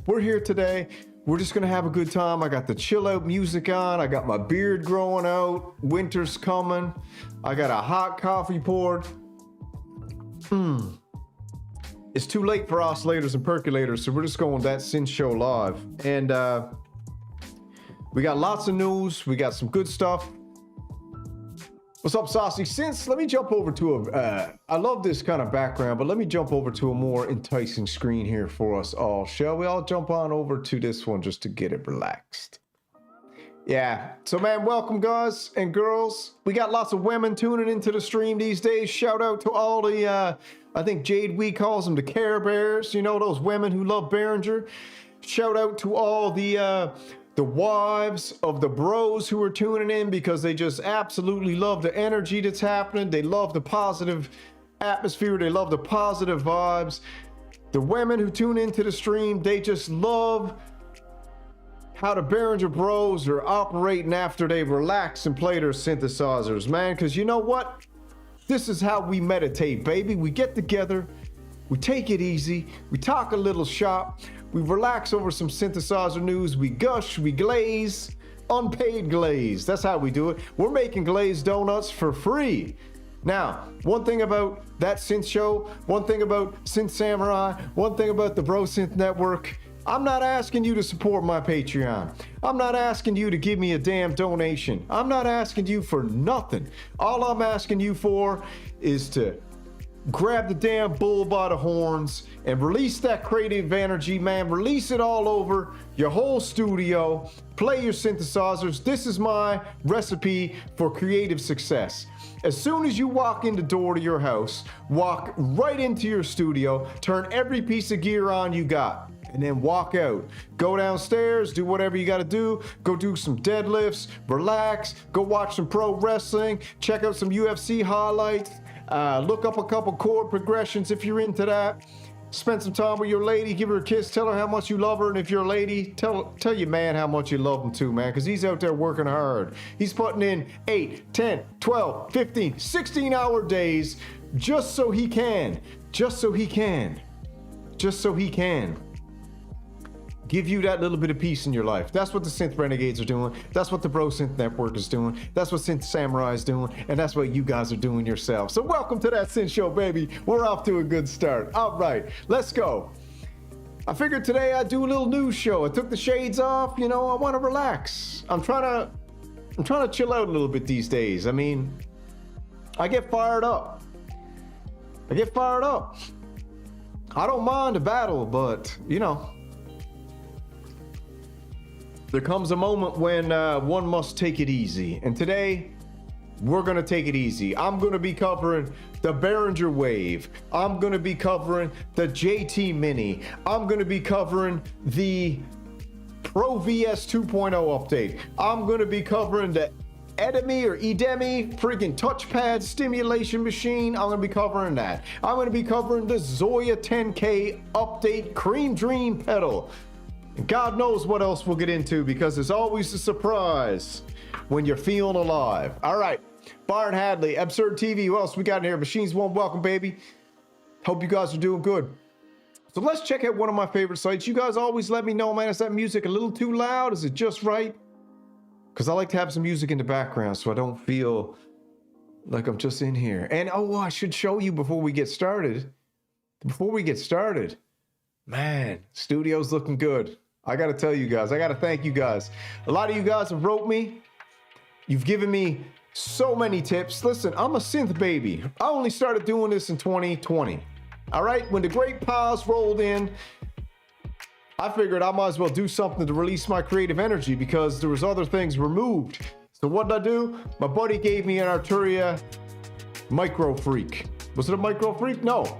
We're here today. We're just gonna have a good time. I got the chill out music on. I got my beard growing out. Winter's coming. I got a hot coffee poured. It's too late for oscillators and percolators, so we're just going that synth show live. And we got lots of news. We got some good stuff. What's up, Saucy Synths? Let me jump over to I love this kind of background, but let me jump over to a more enticing screen here for us all. Shall we all jump on over to this one just to get it relaxed? Yeah, so man, welcome guys and girls. We got lots of women tuning into the stream these days. Shout out to all the, I think Jade Wee calls them the Care Bears. You know, those women who love Behringer. Shout out to all the wives of the bros who are tuning in because they just absolutely love the energy that's happening. They love the positive atmosphere. They love the positive vibes. The women who tune into the stream, they just love how the Behringer bros are operating after they relax and play their synthesizers, man. Because you know what? This is how we meditate, baby. We get together, we take it easy, we talk a little shop, we relax over some synthesizer news, we gush, we glaze, unpaid glaze. That's how we do it. We're making glazed donuts for free. Now, one thing about that synth show, one thing about Synth Samurai, one thing about the Bro Synth Network, I'm not asking you to support my Patreon. I'm not asking you to give me a damn donation. I'm not asking you for nothing. All I'm asking you for is to grab the damn bull by the horns and release that creative energy, man. Release it all over your whole studio. Play your synthesizers. This is my recipe for creative success. As soon as you walk in the door to your house, walk right into your studio, turn every piece of gear on you got, and then walk out. Go downstairs, do whatever you gotta do, go do some deadlifts, relax, go watch some pro wrestling, check out some UFC highlights, look up a couple chord progressions if you're into that. Spend some time with your lady, give her a kiss, tell her how much you love her, and if you're a lady, tell your man how much you love him too, man, because he's out there working hard. He's putting in 8, 10, 12, 15, 16-hour days just so he can give you that little bit of peace in your life. That's what the Synth Renegades are doing. That's what the Bro Synth Network is doing. That's what Synth Samurai is doing. And that's what you guys are doing yourselves. So welcome to that Synth Show, baby. We're off to a good start. All right, let's go. I figured today I'd do a little news show. I took the shades off. You know, I want to relax. I'm trying to chill out a little bit these days. I mean, I get fired up. I don't mind a battle, but you know, there comes a moment when one must take it easy. And today, we're gonna take it easy. I'm gonna be covering the Berhinger Wave. I'm gonna be covering the JT Mini. I'm gonna be covering the Pro VS 2.0 update. I'm gonna be covering the Edemi freaking touchpad stimulation machine. I'm gonna be covering that. I'm gonna be covering the ZOIA 10K update Cream Dream pedal. And God knows what else we'll get into because there's always a surprise when you're feeling alive. All right, Byron Hadley, Absurd TV, who else we got in here? Machines One, welcome, baby. Hope you guys are doing good. So let's check out one of my favorite sites. You guys always let me know, man, is that music a little too loud? Is it just right? Because I like to have some music in the background so I don't feel like I'm just in here. And oh, I should show you before we get started. Man, studio's looking good. I gotta tell you guys, I gotta thank you guys. A lot of you guys have wrote me. You've given me so many tips. Listen, I'm a synth baby. I only started doing this in 2020. All right, when the great pause rolled in, I figured I might as well do something to release my creative energy because there was other things removed. So what did I do? My buddy gave me an Arturia Micro Freak. Was it a Micro Freak? No.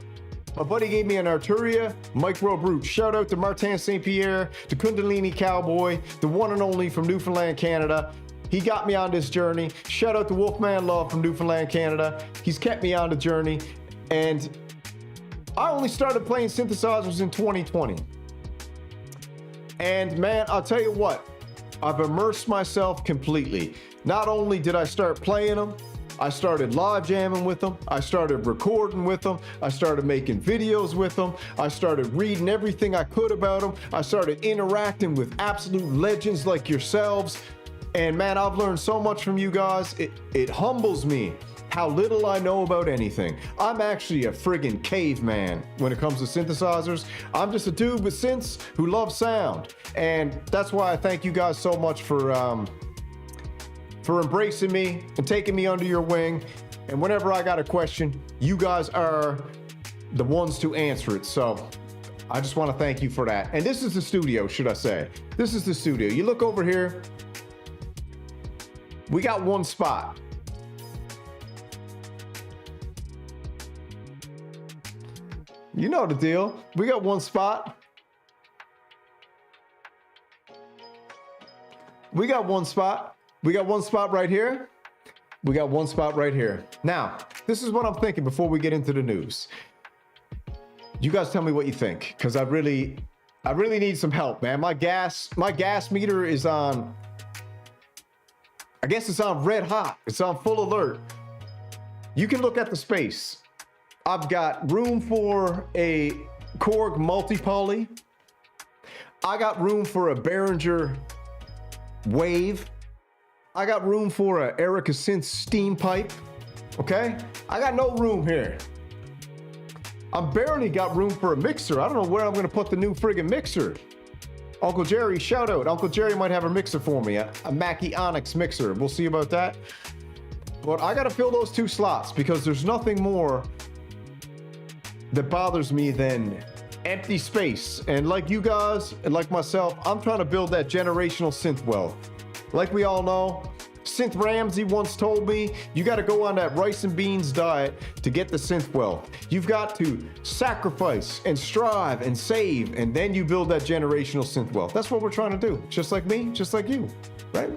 My buddy gave me an Arturia Micro Brute. Shout out to Martin St. Pierre, the Kundalini Cowboy, the one and only from Newfoundland, Canada. He got me on this journey. Shout out to Wolfman Love from Newfoundland, Canada. He's kept me on the journey. And I only started playing synthesizers in 2020. And man, I'll tell you what, I've immersed myself completely. Not only did I start playing them, I started live jamming with them. I started recording with them. I started making videos with them. I started reading everything I could about them. I started interacting with absolute legends like yourselves. And man, I've learned so much from you guys. It humbles me how little I know about anything. I'm actually a friggin' caveman when it comes to synthesizers. I'm just a dude with synths who loves sound. And that's why I thank you guys so much for embracing me and taking me under your wing. And whenever I got a question, you guys are the ones to answer it. So I just want to thank you for that. And this is the studio, should I say. This is the studio. You look over here, we got one spot. You know the deal. We got one spot. We got one spot. We got one spot right here. We got one spot right here. Now, this is what I'm thinking before we get into the news. You guys tell me what you think, because I really need some help, man. My gas meter is on, I guess it's on red hot. It's on full alert. You can look at the space. I've got room for a Korg multi-poly. I got room for a Berhinger Wave. I got room for a Erica Synth steam pipe. Okay? I got no room here. I barely got room for a mixer. I don't know where I'm gonna put the new friggin' mixer. Uncle Jerry, shout out. Uncle Jerry might have a mixer for me, a Mackie Onyx mixer. We'll see about that. But I gotta fill those 2 slots because there's nothing more that bothers me than empty space. And like you guys and like myself, I'm trying to build that generational synth wealth. Like we all know, Synth Ramsey once told me, you got to go on that rice and beans diet to get the synth wealth. You've got to sacrifice and strive and save, and then you build that generational synth wealth. That's what we're trying to do. Just like me, just like you, right?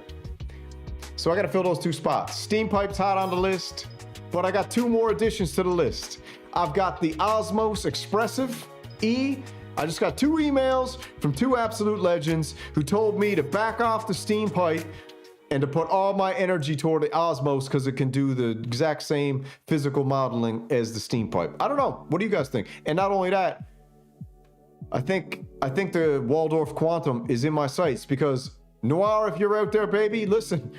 So I got to fill those 2 spots. Steam pipe's hot on the list, but I got 2 more additions to the list. I've got the Osmos Expressive E. I just got 2 emails from 2 absolute legends who told me to back off the steam pipe and to put all my energy toward the Osmos because it can do the exact same physical modeling as the steam pipe. I don't know. What do you guys think? And not only that, I think the Waldorf Quantum is in my sights because Noir, if you're out there, baby, listen.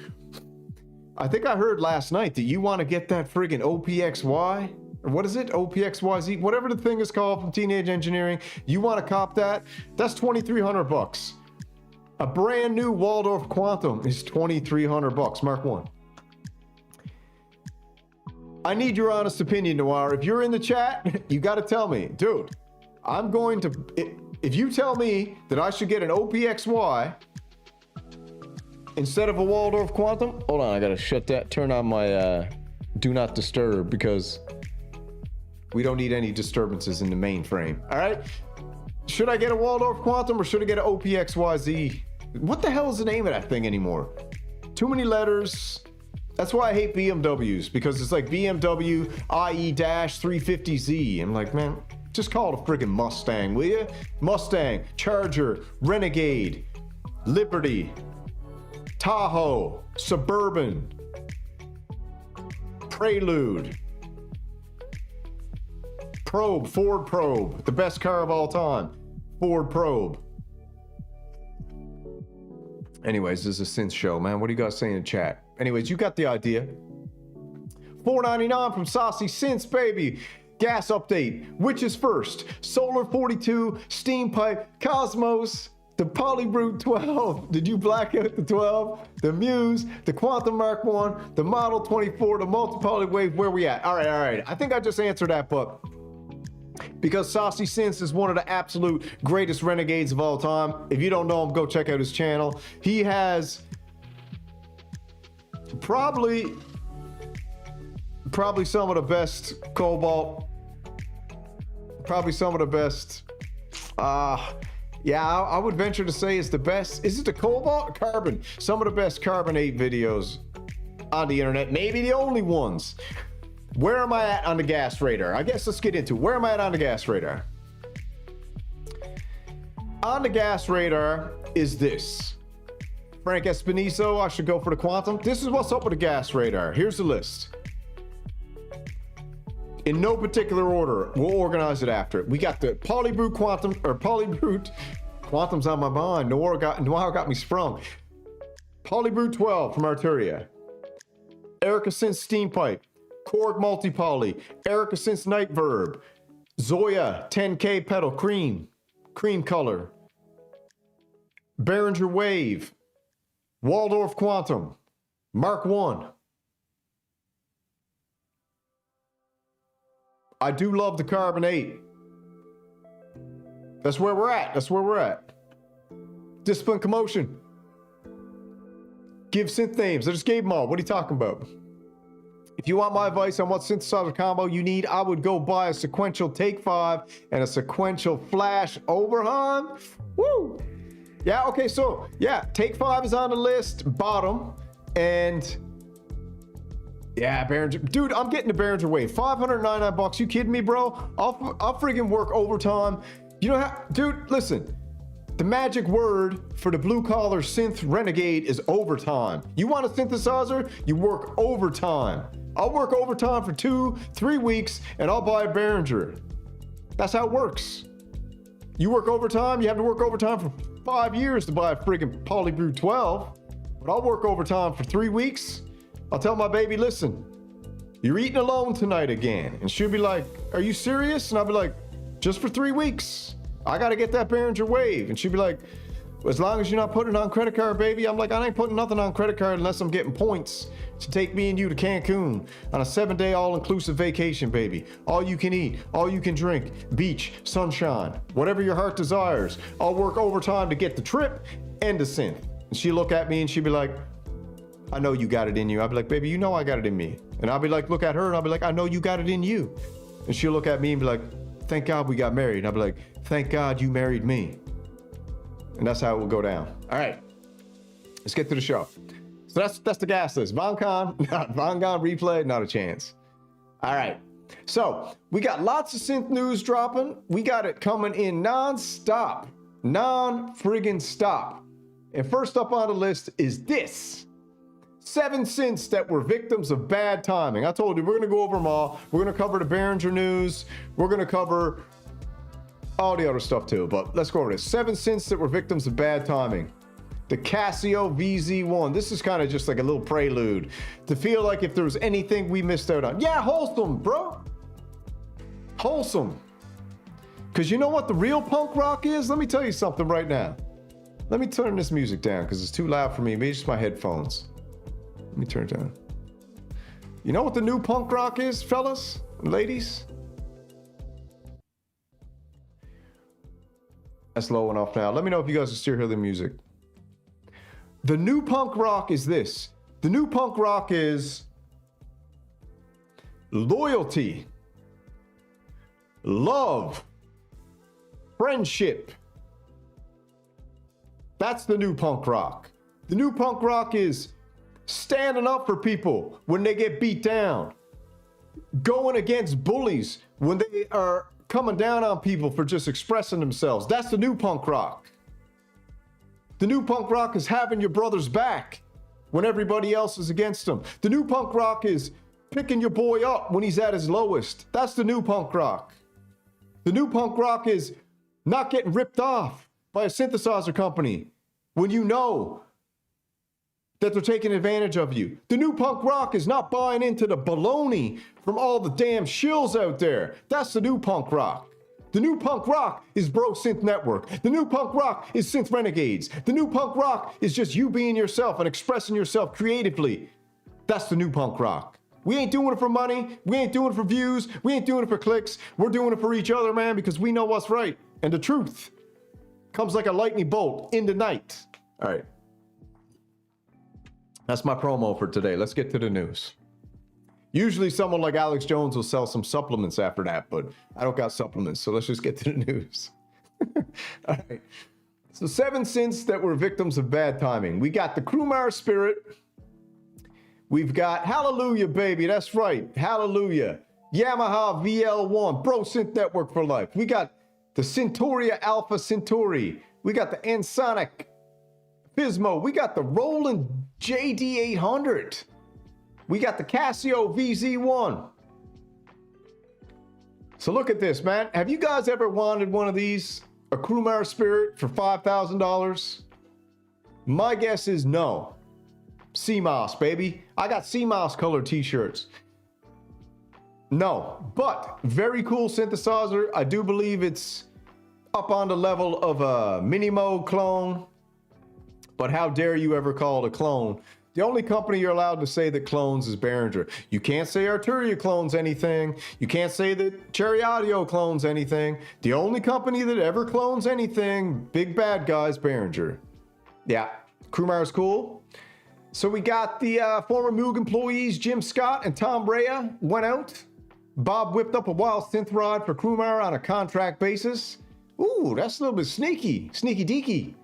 I think I heard last night that you want to get that friggin' OPXY. Or what is it? OPXYZ, whatever the thing is called from Teenage Engineering. You want to cop that? That's $2,300. A brand new Waldorf Quantum is $2,300. Mark 1. I need your honest opinion, Noir. If you're in the chat, you got to tell me, dude. I'm going to. If you tell me that I should get an OPXY instead of a Waldorf Quantum, hold on, I gotta shut that. Turn on my do not disturb because we don't need any disturbances in the mainframe. All right. Should I get a Waldorf Quantum or should I get an OPXYZ? What the hell is the name of that thing anymore? Too many letters. That's why I hate BMWs, because it's like BMW IE-350Z. I'm like, man, just call it a friggin' Mustang, will you? Mustang, Charger, Renegade, Liberty, Tahoe, Suburban, Prelude, Probe, Ford Probe, the best car of all time, Ford Probe. Anyways, this is a synth show, man. What are you guys saying in chat? Anyways, you got the idea. $4.99 from Saucy Synths, baby. Gas update. Which is first? Solar 42, Steam Pipe, Cosmos, the Polybrute 12. Did you black out the 12? The Muse, the Quantum Mark 1, the Model 24, the Multi-Poly Wave. Where we at? All right. I think I just answered that, but because Saucy Synths is one of the absolute greatest renegades of all time. If you don't know him, go check out his channel. He has probably some of the best cobalt, probably some of the best, yeah, I would venture to say it's the best. Is it the cobalt or carbon? Some of the best carbonate videos on the internet, maybe the only ones. Where am I at on the gas radar? I guess let's get into where am I at on the gas radar. On the gas radar is this. Frank Espinizo, I should go for the Quantum. This is what's up with the gas radar. Here's the list. In no particular order. We'll organize it after it. We got the Polybrute Quantum, or Polybrute, Quantum's on my mind. Noir got me sprung. Polybrute 12 from Arturia. Erica Synth Steam Pipe. Korg Multipoly. Erica Synth Night Verb. Zoya 10K pedal, cream color. Berhinger Wave. Waldorf Quantum. Mark 1. I do love the Carbon 8. That's where we're at. That's where we're at. Discipline Commotion. Give synth names. I just gave them all. What are you talking about? If you want my advice on what synthesizer combo you need, I would go buy a sequential Take 5 and a sequential Flash Oberheim. Woo! Yeah, okay, so, yeah, Take 5 is on the list, bottom, and... yeah, Behringer. Dude, I'm getting the Behringer Wave. $599. You kidding me, bro? I'll friggin' work overtime. You know how, dude, listen. The magic word for the blue collar synth renegade is overtime. You want a synthesizer? You work overtime. I'll work overtime for 2-3 weeks and I'll buy a Behringer. That's how it works. You work overtime, you have to work overtime for 5 years to buy a friggin' Polybrute 12. But I'll work overtime for 3 weeks. I'll tell my baby, listen, you're eating alone tonight again. And she'll be like, are you serious? And I'll be like, just for 3 weeks. I gotta get that Behringer Wave. And she'll be like, as long as you're not putting it on credit card, baby. I'm like, I ain't putting nothing on credit card unless I'm getting points to take me and you to Cancun on a 7-day all-inclusive vacation, baby. All you can eat, all you can drink, beach, sunshine, whatever your heart desires. I'll work overtime to get the trip and the synth. And she'll look at me and she'll be like, I know you got it in you. I'll be like, baby, you know I got it in me. And I'll be like, look at her and I'll be like, I know you got it in you. And she'll look at me and be like, thank God we got married. And I'll be like, thank God you married me. And that's how it will go down. All right, let's get to the show. So that's the gas list. Von-Con replay, not a chance. All right, so we got lots of synth news dropping. We got it coming in non-stop, non-friggin' stop. And first up on the list is this. 7 synths that were victims of bad timing. I told you, we're gonna go over them all. We're gonna cover the Behringer news. We're gonna cover all the other stuff too, but let's go over this. 7 synths that were victims of bad timing. The Casio VZ1. This is kind of just like a little prelude to feel like if there was anything we missed out on. Yeah, wholesome, bro. Wholesome. Because you know what the real punk rock is? Let me tell you something right now. Let me turn this music down because it's too loud for me. Maybe it's just my headphones. Let me turn it down. You know what the new punk rock is, fellas and ladies? That's low enough now. Let me know if you guys can still hear the music. The new punk rock is this. The new punk rock is loyalty, love, friendship. That's the new punk rock. The new punk rock is standing up for people when they get beat down, going against bullies when they are coming down on people for just expressing themselves. That's the new punk rock. The new punk rock is having your brother's back when everybody else is against him. The new punk rock is picking your boy up when he's at his lowest. That's the new punk rock. The new punk rock is not getting ripped off by a synthesizer company when you know that they're taking advantage of you. The new punk rock is not buying into the baloney from all the damn shills out there. That's the new punk rock. The new punk rock is Bro Synth Network. The new punk rock is Synth Renegades. The new punk rock is just you being yourself and expressing yourself creatively. That's the new punk rock. We ain't doing it for money. We ain't doing it for views. We ain't doing it for clicks. We're doing it for each other, man, because we know what's right. And the truth comes like a lightning bolt in the night. All right. That's my promo for today. Let's get to the news. Usually someone like Alex Jones will sell some supplements after that, but I don't got supplements, so let's just get to the news. All right. So 7 synths that were victims of bad timing. We got the Krumar Spirit. We've got Hallelujah, baby. That's right. Hallelujah. Yamaha VL1, Bro Synth Network for life. We got the Centauria Alpha Centauri. We got the Ensonic Pismo. We got the Roland JD800. We got the Casio VZ1. So look at this, man. Have you guys ever wanted one of these? A Krumar Spirit for $5,000? My guess is no. CMOS, baby. I got CMOS colored t-shirts. No, but very cool synthesizer. I do believe it's up on the level of a mini mode clone. But how dare you ever call it a clone? The only company you're allowed to say that clones is Behringer. You can't say Arturia clones anything. You can't say that Cherry Audio clones anything. The only company that ever clones anything, big bad guys, Behringer. Yeah, Krumar is cool. So we got the former Moog employees, Jim Scott and Tom Rea, went out. Bob whipped up a wild synth rod for Krumar on a contract basis. Ooh, that's a little bit sneaky, sneaky deaky.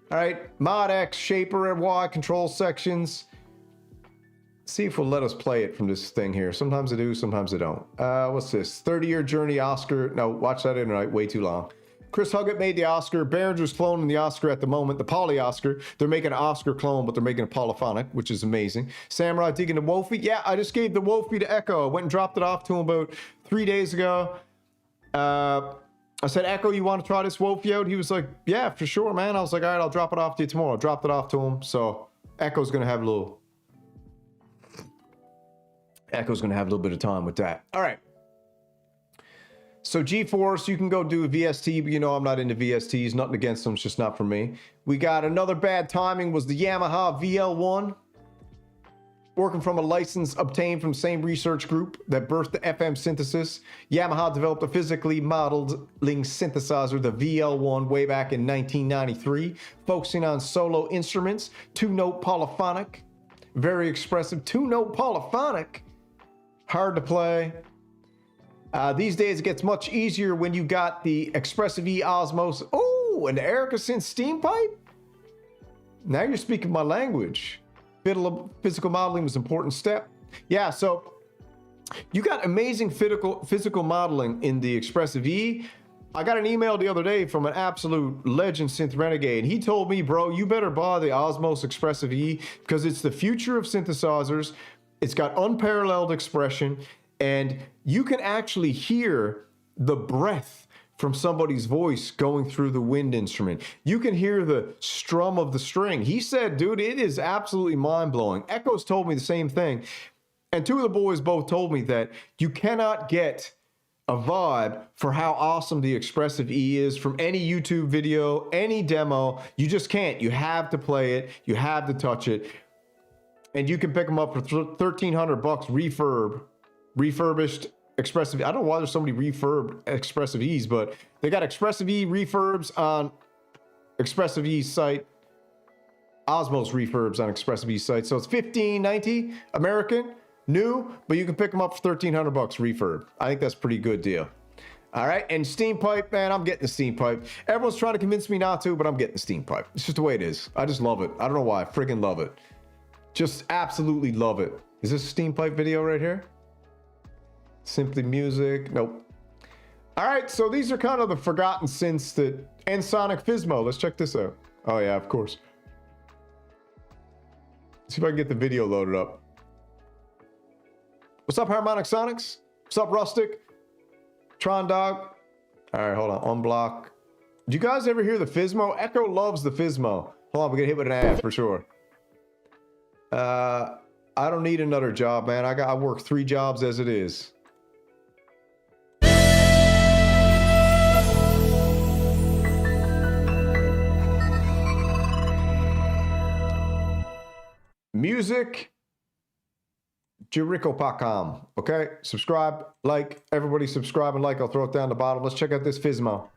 All right, Mod X, Shaper, and Y control sections. See if we'll let us play it from this thing here. Sometimes I do, sometimes I don't. What's this? 30-year journey Oscar. No, watch that in right, way too long. Chris Huggett made the Oscar. Behringer's cloning the Oscar at the moment, the Poly Oscar. They're making an Oscar clone, but they're making a polyphonic, which is amazing. Samurai digging the Wofi. Yeah, I just gave the Wofi to Echo. I went and dropped it off to him about 3 days ago. I said, Echo, you want to try this Wofi out? He was like, yeah, for sure, man. I was like, all right, I'll drop it off to you tomorrow. I dropped it off to him. So Echo's going to have a little bit of time with that. All right. So GeForce, you can go do a VST, but you know I'm not into VSTs. Nothing against them, it's just not for me. We got another bad timing was the Yamaha VL1. Working from a license obtained from the same research group that birthed the FM synthesis. Yamaha developed a physically modeling synthesizer, the VL1, way back in 1993, focusing on solo instruments, two-note polyphonic, very expressive, two-note polyphonic, hard to play. These days it gets much easier when you got the Expressive E Osmos. Oh, and the Erica Synth Steam Pipe? Now you're speaking my language. Physical modeling was an important step. Yeah, so you got amazing physical modeling in the Expressive E. I got an email the other day from an absolute legend synth renegade. He told me, bro, you better buy the Osmos Expressive E because it's the future of synthesizers. It's got unparalleled expression, and you can actually hear the breath from somebody's voice going through the wind instrument. You can hear the strum of the string. He said, dude, it is absolutely mind-blowing. Echoes told me the same thing. And two of the boys both told me that you cannot get a vibe for how awesome the Expressive E is from any YouTube video, any demo. You just can't. You have to play it. You have to touch it. And you can pick them up for $1,300 refurbished Expressive. I don't know why there's so many refurbed Expressive E's, but they got Expressive E refurbs on Expressive E's site, Osmos refurbs on Expressive E's site. So it's $1,590 American, new, but you can pick them up for $1,300 refurb. I think that's a pretty good deal. All right, and steam pipe, man, I'm getting the steam pipe. Everyone's trying to convince me not to, but I'm getting the steam pipe. It's just the way it is. I just love it. I don't know why. I friggin' love it. Just absolutely love it. Is this a steam pipe video right here? Simply music. Nope. All right, so these are kind of the forgotten synths that... And Sonic Fismo. Let's check this out. Oh, yeah, of course. See if I can get the video loaded up. What's up, Harmonic Sonics? What's up, Rustic? Tron Dog? All right, hold on. Unblock. Do you guys ever hear the Fismo? Echo loves the Fismo. Hold on, we're gonna hit with an ad for sure. I don't need another job, man. I work 3 jobs as it is. Music, Jericho.com. Okay, subscribe, like. Everybody subscribe and like. I'll throw it down the bottom. Let's check out this Fismo.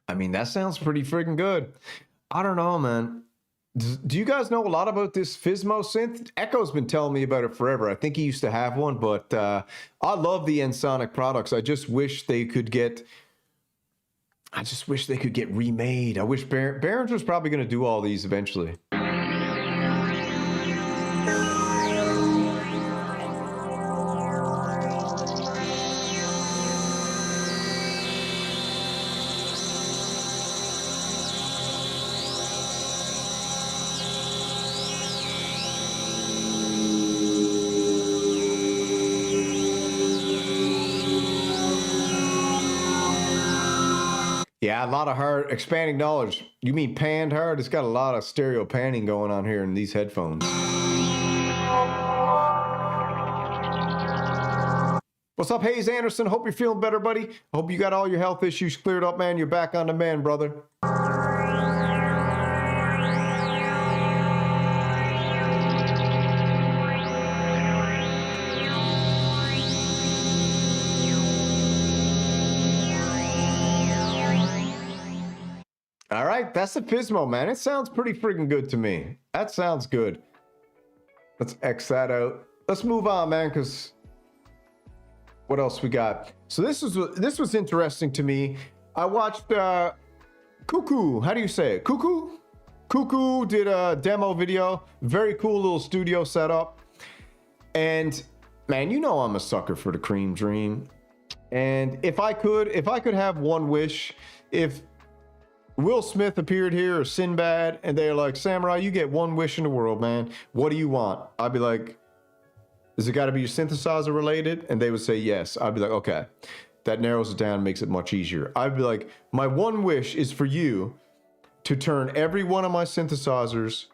I mean, that sounds pretty freaking good. I don't know, man. Do you guys know a lot about this Fismo synth? Echo's been telling me about it forever. I think he used to have one, but I love the Ensoniq products. I just wish they could get... remade. I wish Behringer's probably going to do all these eventually. Yeah, a lot of hard expanding knowledge. You mean panned hard? It's got a lot of stereo panning going on here in these headphones. What's up, Hayes Anderson? Hope you're feeling better, buddy. Hope you got all your health issues cleared up, man. You're back on the mend, brother. All right, that's the Pismo, man. It sounds pretty freaking good to me. That sounds good. Let's X that out. Let's move on, man, because what else we got? So this was interesting to me. I watched Cuckoo. How do you say it? Cuckoo? Cuckoo did a demo video. Very cool little studio setup. And man, you know I'm a sucker for the Cream Dream. And if I could have one wish, if Will Smith appeared here or Sinbad and they're like, Samurai, you get one wish in the world, man. What do you want? I'd be like, does it got to be your synthesizer related? And they would say yes. I'd be like, okay, that narrows it down, makes it much easier. I'd be like, my one wish is for you to turn every one of my synthesizers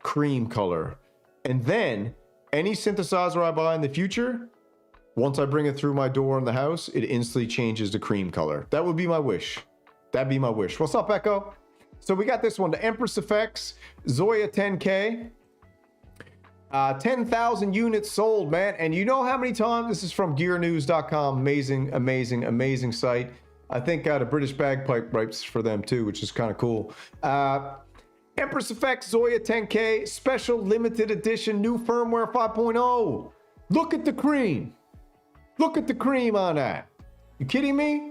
cream color. And then any synthesizer I buy in the future, once I bring it through my door in the house, it instantly changes to cream color. That would be my wish. That'd be my wish. What's up, Echo? So we got this one, the Empress Effects Zoya 10K. 10,000 units sold, man. And you know how many times? This is from gearnews.com. Amazing, amazing, amazing site. I think the British Bagpipe writes for them too, which is kind of cool. Empress Effects Zoya 10K special limited edition new firmware 5.0. Look at the cream. Look at the cream on that. You kidding me?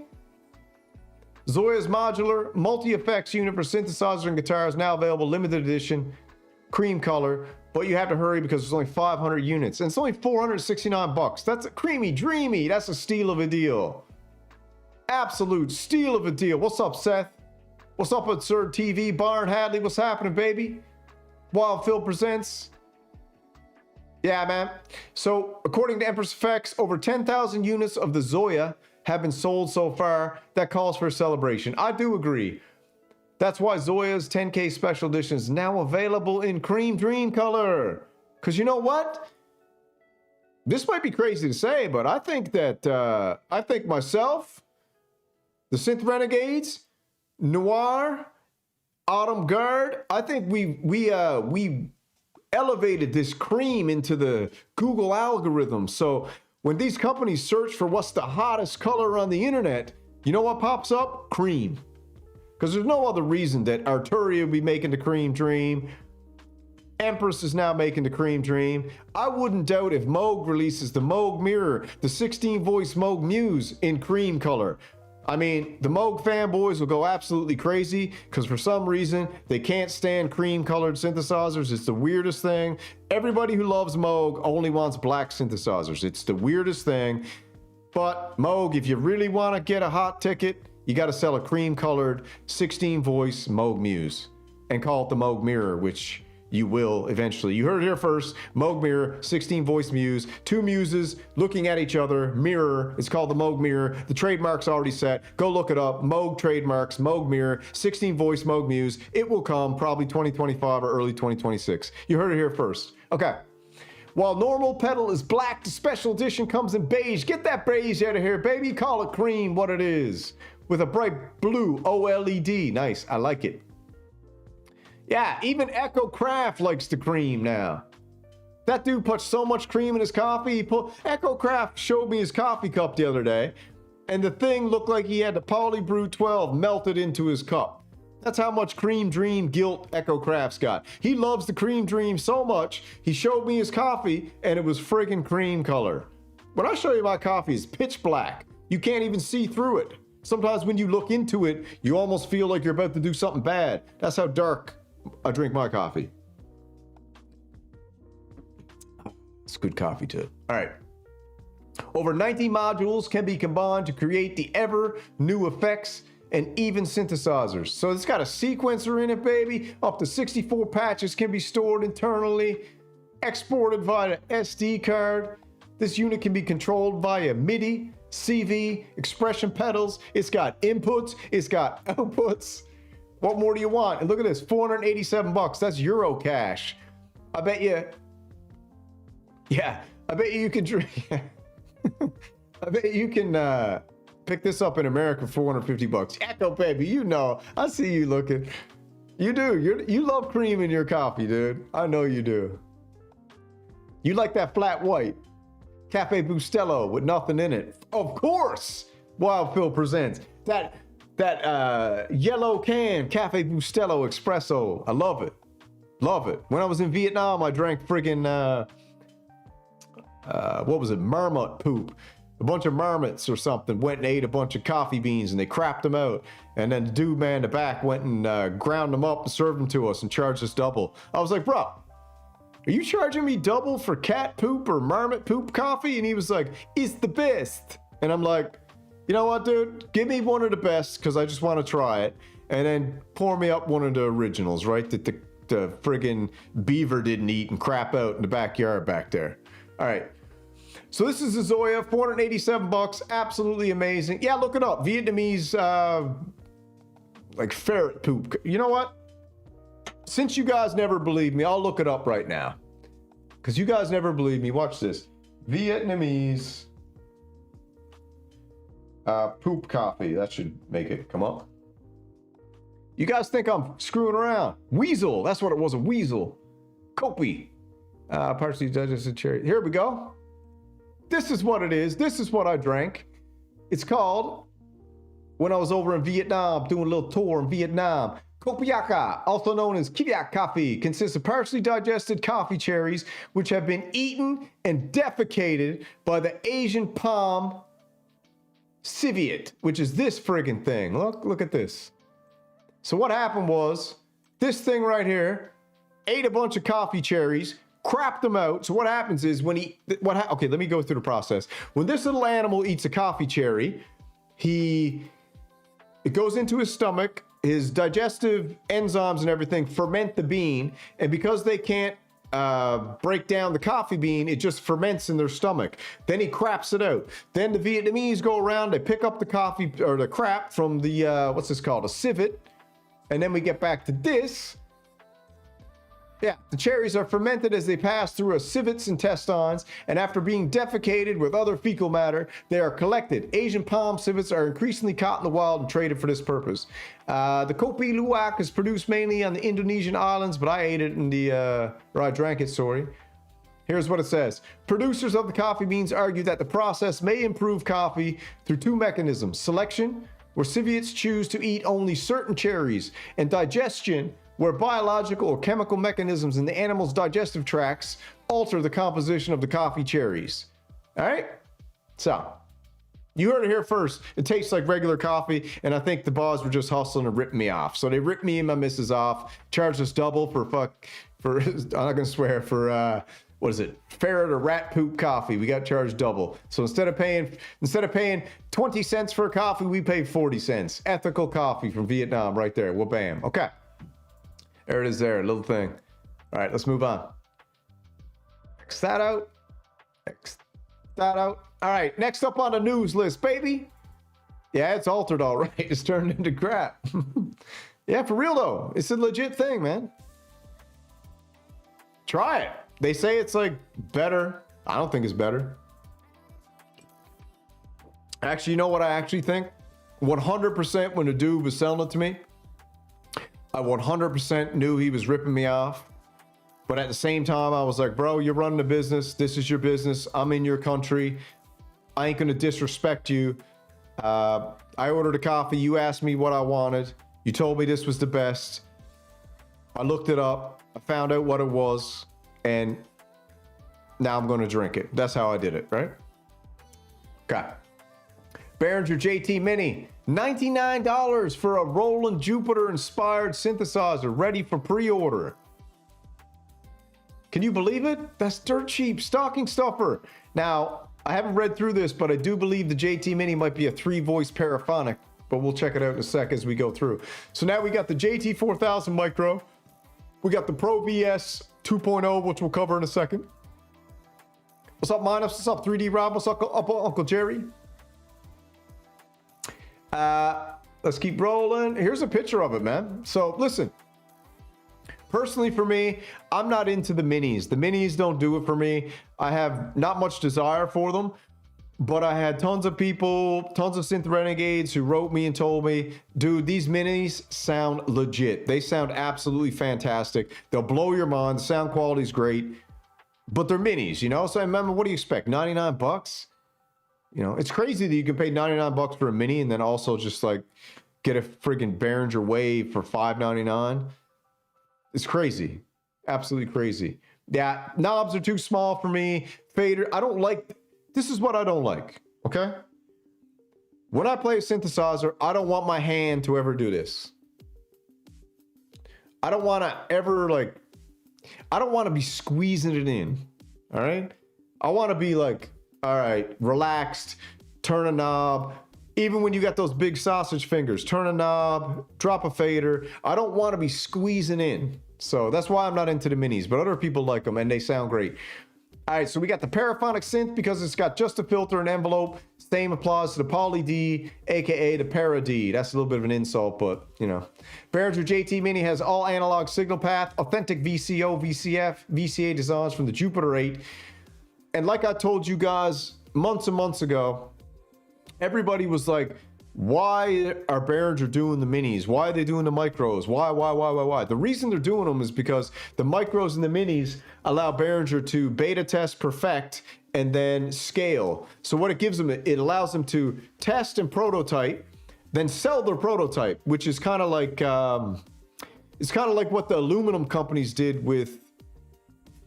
Zoya's modular multi-effects unit for synthesizers and guitars now available, limited edition, cream color, but you have to hurry because there's only 500 units and it's only 469 bucks. That's a creamy, dreamy. That's a steal of a deal. Absolute steal of a deal. What's up, Seth? What's up, Absurd TV? Byron Hadley, what's happening, baby? Wild Phil presents. Yeah, man. So according to Empress Effects, over 10,000 units of the Zoya have been sold so far. That calls for a celebration. I do agree. That's why Zoya's 10K special edition is now available in cream dream color. Because you know what? This might be crazy to say, but I think that I think myself, the Synth Renegades, Noir, Autumn Guard, I think we elevated this cream into the Google algorithm. So when these companies search for what's the hottest color on the internet, you know what pops up? Cream. Because there's no other reason that Arturia would be making the Cream Dream. Empress is now making the Cream Dream. I wouldn't doubt if Moog releases the Moog Mirror, the 16-voice Moog Muse in cream color. I mean, the Moog fanboys will go absolutely crazy because for some reason they can't stand cream-colored synthesizers. It's the weirdest thing. Everybody who loves Moog only wants black synthesizers. It's the weirdest thing. But Moog, if you really want to get a hot ticket, you got to sell a cream-colored 16-voice Moog Muse and call it the Moog Mirror, which you will eventually. You heard it here first. Moog Mirror, 16-voice Muse, two muses looking at each other, mirror. It's called the Moog Mirror. The trademark's already set. Go look it up. Moog trademarks, Moog Mirror, 16-voice Moog Muse. It will come probably 2025 or early 2026. You heard it here first. Okay. While normal pedal is black, the special edition comes in beige. Get that beige out of here, baby. Call it cream what it is. With a bright blue OLED. Nice. I like it. Yeah, even Echo Craft likes the cream now. That dude put so much cream in his coffee. Echo Craft showed me his coffee cup the other day, and the thing looked like he had the Polybrew 12 melted into his cup. That's how much Cream Dream guilt Echo Craft's got. He loves the Cream Dream so much, he showed me his coffee, and it was friggin' cream color. When I show you my coffee, it's pitch black. You can't even see through it. Sometimes when you look into it, you almost feel like you're about to do something bad. That's how dark I drink my coffee. It's good coffee too. All right. Over 90 modules can be combined to create the ever new effects and even synthesizers. So it's got a sequencer in it, baby. Up to 64 patches can be stored internally, exported via SD card. This unit can be controlled via MIDI CV, expression pedals. It's got inputs. It's got outputs. What more do you want? And look at this, 487 bucks. That's Euro cash. I bet you, yeah, I bet you can drink. I bet you can pick this up in America for 450 bucks. Echo, baby, you know, I see you looking. You do, you love cream in your coffee, dude. I know you do. You like that flat white. Cafe Bustelo with nothing in it. Of course, Wild Phil presents that yellow can Cafe Bustelo Espresso. I love it. Love it. When I was in Vietnam, I drank friggin' what was it? Marmot poop. A bunch of marmots or something went and ate a bunch of coffee beans and they crapped them out. And then the dude man in the back went and ground them up and served them to us and charged us double. I was like, bro, are you charging me double for cat poop or marmot poop coffee? And he was like, it's the best. And I'm like, you know what, dude? Give me one of the best because I just want to try it. And then pour me up one of the originals, right? That the friggin' beaver didn't eat and crap out in the backyard back there. All right. So this is the Zoya, 487 bucks. Absolutely amazing. Yeah, look it up. Vietnamese, like ferret poop. You know what? Since you guys never believe me, I'll look it up right now. Because you guys never believe me. Watch this. Vietnamese poop coffee. That should make it come up. You guys think I'm screwing around. Weasel. That's what it was, a weasel. Kopi. Partially digested cherry. Here we go. This is what it is. This is what I drank. It's called, when I was over in Vietnam, doing a little tour in Vietnam, Copiaca, also known as Kiviak coffee, consists of partially digested coffee cherries, which have been eaten and defecated by the Asian palm civet, which is this friggin' thing. Look at this. So what happened was, this thing right here ate a bunch of coffee cherries, crapped them out. So what happens is when okay, let me go through the process. When this little animal eats a coffee cherry, it goes into his stomach, his digestive enzymes and everything ferment the bean, and because they can't break down the coffee bean, it just ferments in their stomach. Then he craps it out. Then the Vietnamese go around, they pick up the coffee or the crap from the what's this called, a civet, and then we get back to this. Yeah, the cherries are fermented as they pass through a civet's intestines, and after being defecated with other fecal matter, they are collected. Asian palm civets are increasingly caught in the wild and traded for this purpose. The Kopi Luwak is produced mainly on the Indonesian islands, but I ate it in the, or I drank it, sorry. Here's what it says. Producers of the coffee beans argue that the process may improve coffee through two mechanisms: selection, where civets choose to eat only certain cherries, and digestion, where biological or chemical mechanisms in the animal's digestive tracts alter the composition of the coffee cherries. All right? So, you heard it here first. It tastes like regular coffee, and I think the bars were just hustling and ripping me off. So they ripped me and my missus off, charged us double for I'm not gonna swear, for what is it? Ferret or rat poop coffee. We got charged double. So instead of paying 20 cents for a coffee, we paid 40 cents. Ethical coffee from Vietnam right there. Well, bam. Okay. There it is there, a little thing. All right, let's move on. X that out. X that out. All right, next up on the news list, baby. Yeah, it's altered all right. It's turned into crap. Yeah, for real though. It's a legit thing, man. Try it. They say it's like better. I don't think it's better. Actually, you know what I actually think? 100% when the dude was selling it to me, I 100% knew he was ripping me off. But at the same time, I was like, bro, you're running a business. This is your business. I'm in your country. I ain't gonna disrespect you. I ordered a coffee. You asked me what I wanted. You told me this was the best. I looked it up. I found out what it was. And now I'm gonna drink it. That's how I did it, right? Okay. Behringer JT Mini, $99 for a Roland Jupiter-inspired synthesizer, ready for pre-order. Can you believe it? That's dirt cheap, stocking stuffer. Now, I haven't read through this, but I do believe the JT Mini might be a 3-voice paraphonic, but we'll check it out in a sec as we go through. So now we got the JT 4000 Micro. We got the Pro VS 2.0, which we'll cover in a second. What's up, Minus? What's up, 3D Rob? What's up, Uncle Jerry? Let's keep rolling. Here's a picture of it, man. So listen, personally for me, I'm not into the minis. The minis don't do it for me. I have not much desire for them, but I had tons of people, tons of synth renegades who wrote me and told me, dude, these minis sound legit. They sound absolutely fantastic. They'll blow your mind. The sound quality is great, but they're minis, you know? So I remember, what do you expect? 99 bucks? You know, it's crazy that you can pay 99 bucks for a mini and then also just like get a friggin' Behringer Wave for $5.99. It's crazy. Absolutely crazy. Yeah, knobs are too small for me. Fader, I don't like, this is what I don't like, okay? When I play a synthesizer, I don't want my hand to ever do this. I don't want to ever like, I don't want to be squeezing it in, all right? I want to be like, all right, relaxed, turn a knob. Even when you got those big sausage fingers, turn a knob, drop a fader. I don't want to be squeezing in. So that's why I'm not into the minis, but other people like them and they sound great. All right, so we got the Paraphonic Synth because it's got just a filter and envelope. Same applies to the Poly D, aka the Para D. That's a little bit of an insult, but you know. Behringer JT Mini has all analog signal path, authentic VCO, VCF, VCA designs from the Jupiter 8. And like I told you guys months and months ago, everybody was like, why are Behringer doing the minis? Why are they doing the micros? Why? The reason they're doing them is because the micros and the minis allow Behringer to beta test, perfect, and then scale. So what it gives them, it allows them to test and prototype, then sell their prototype, which is kind of like, it's kind of like what the aluminum companies did with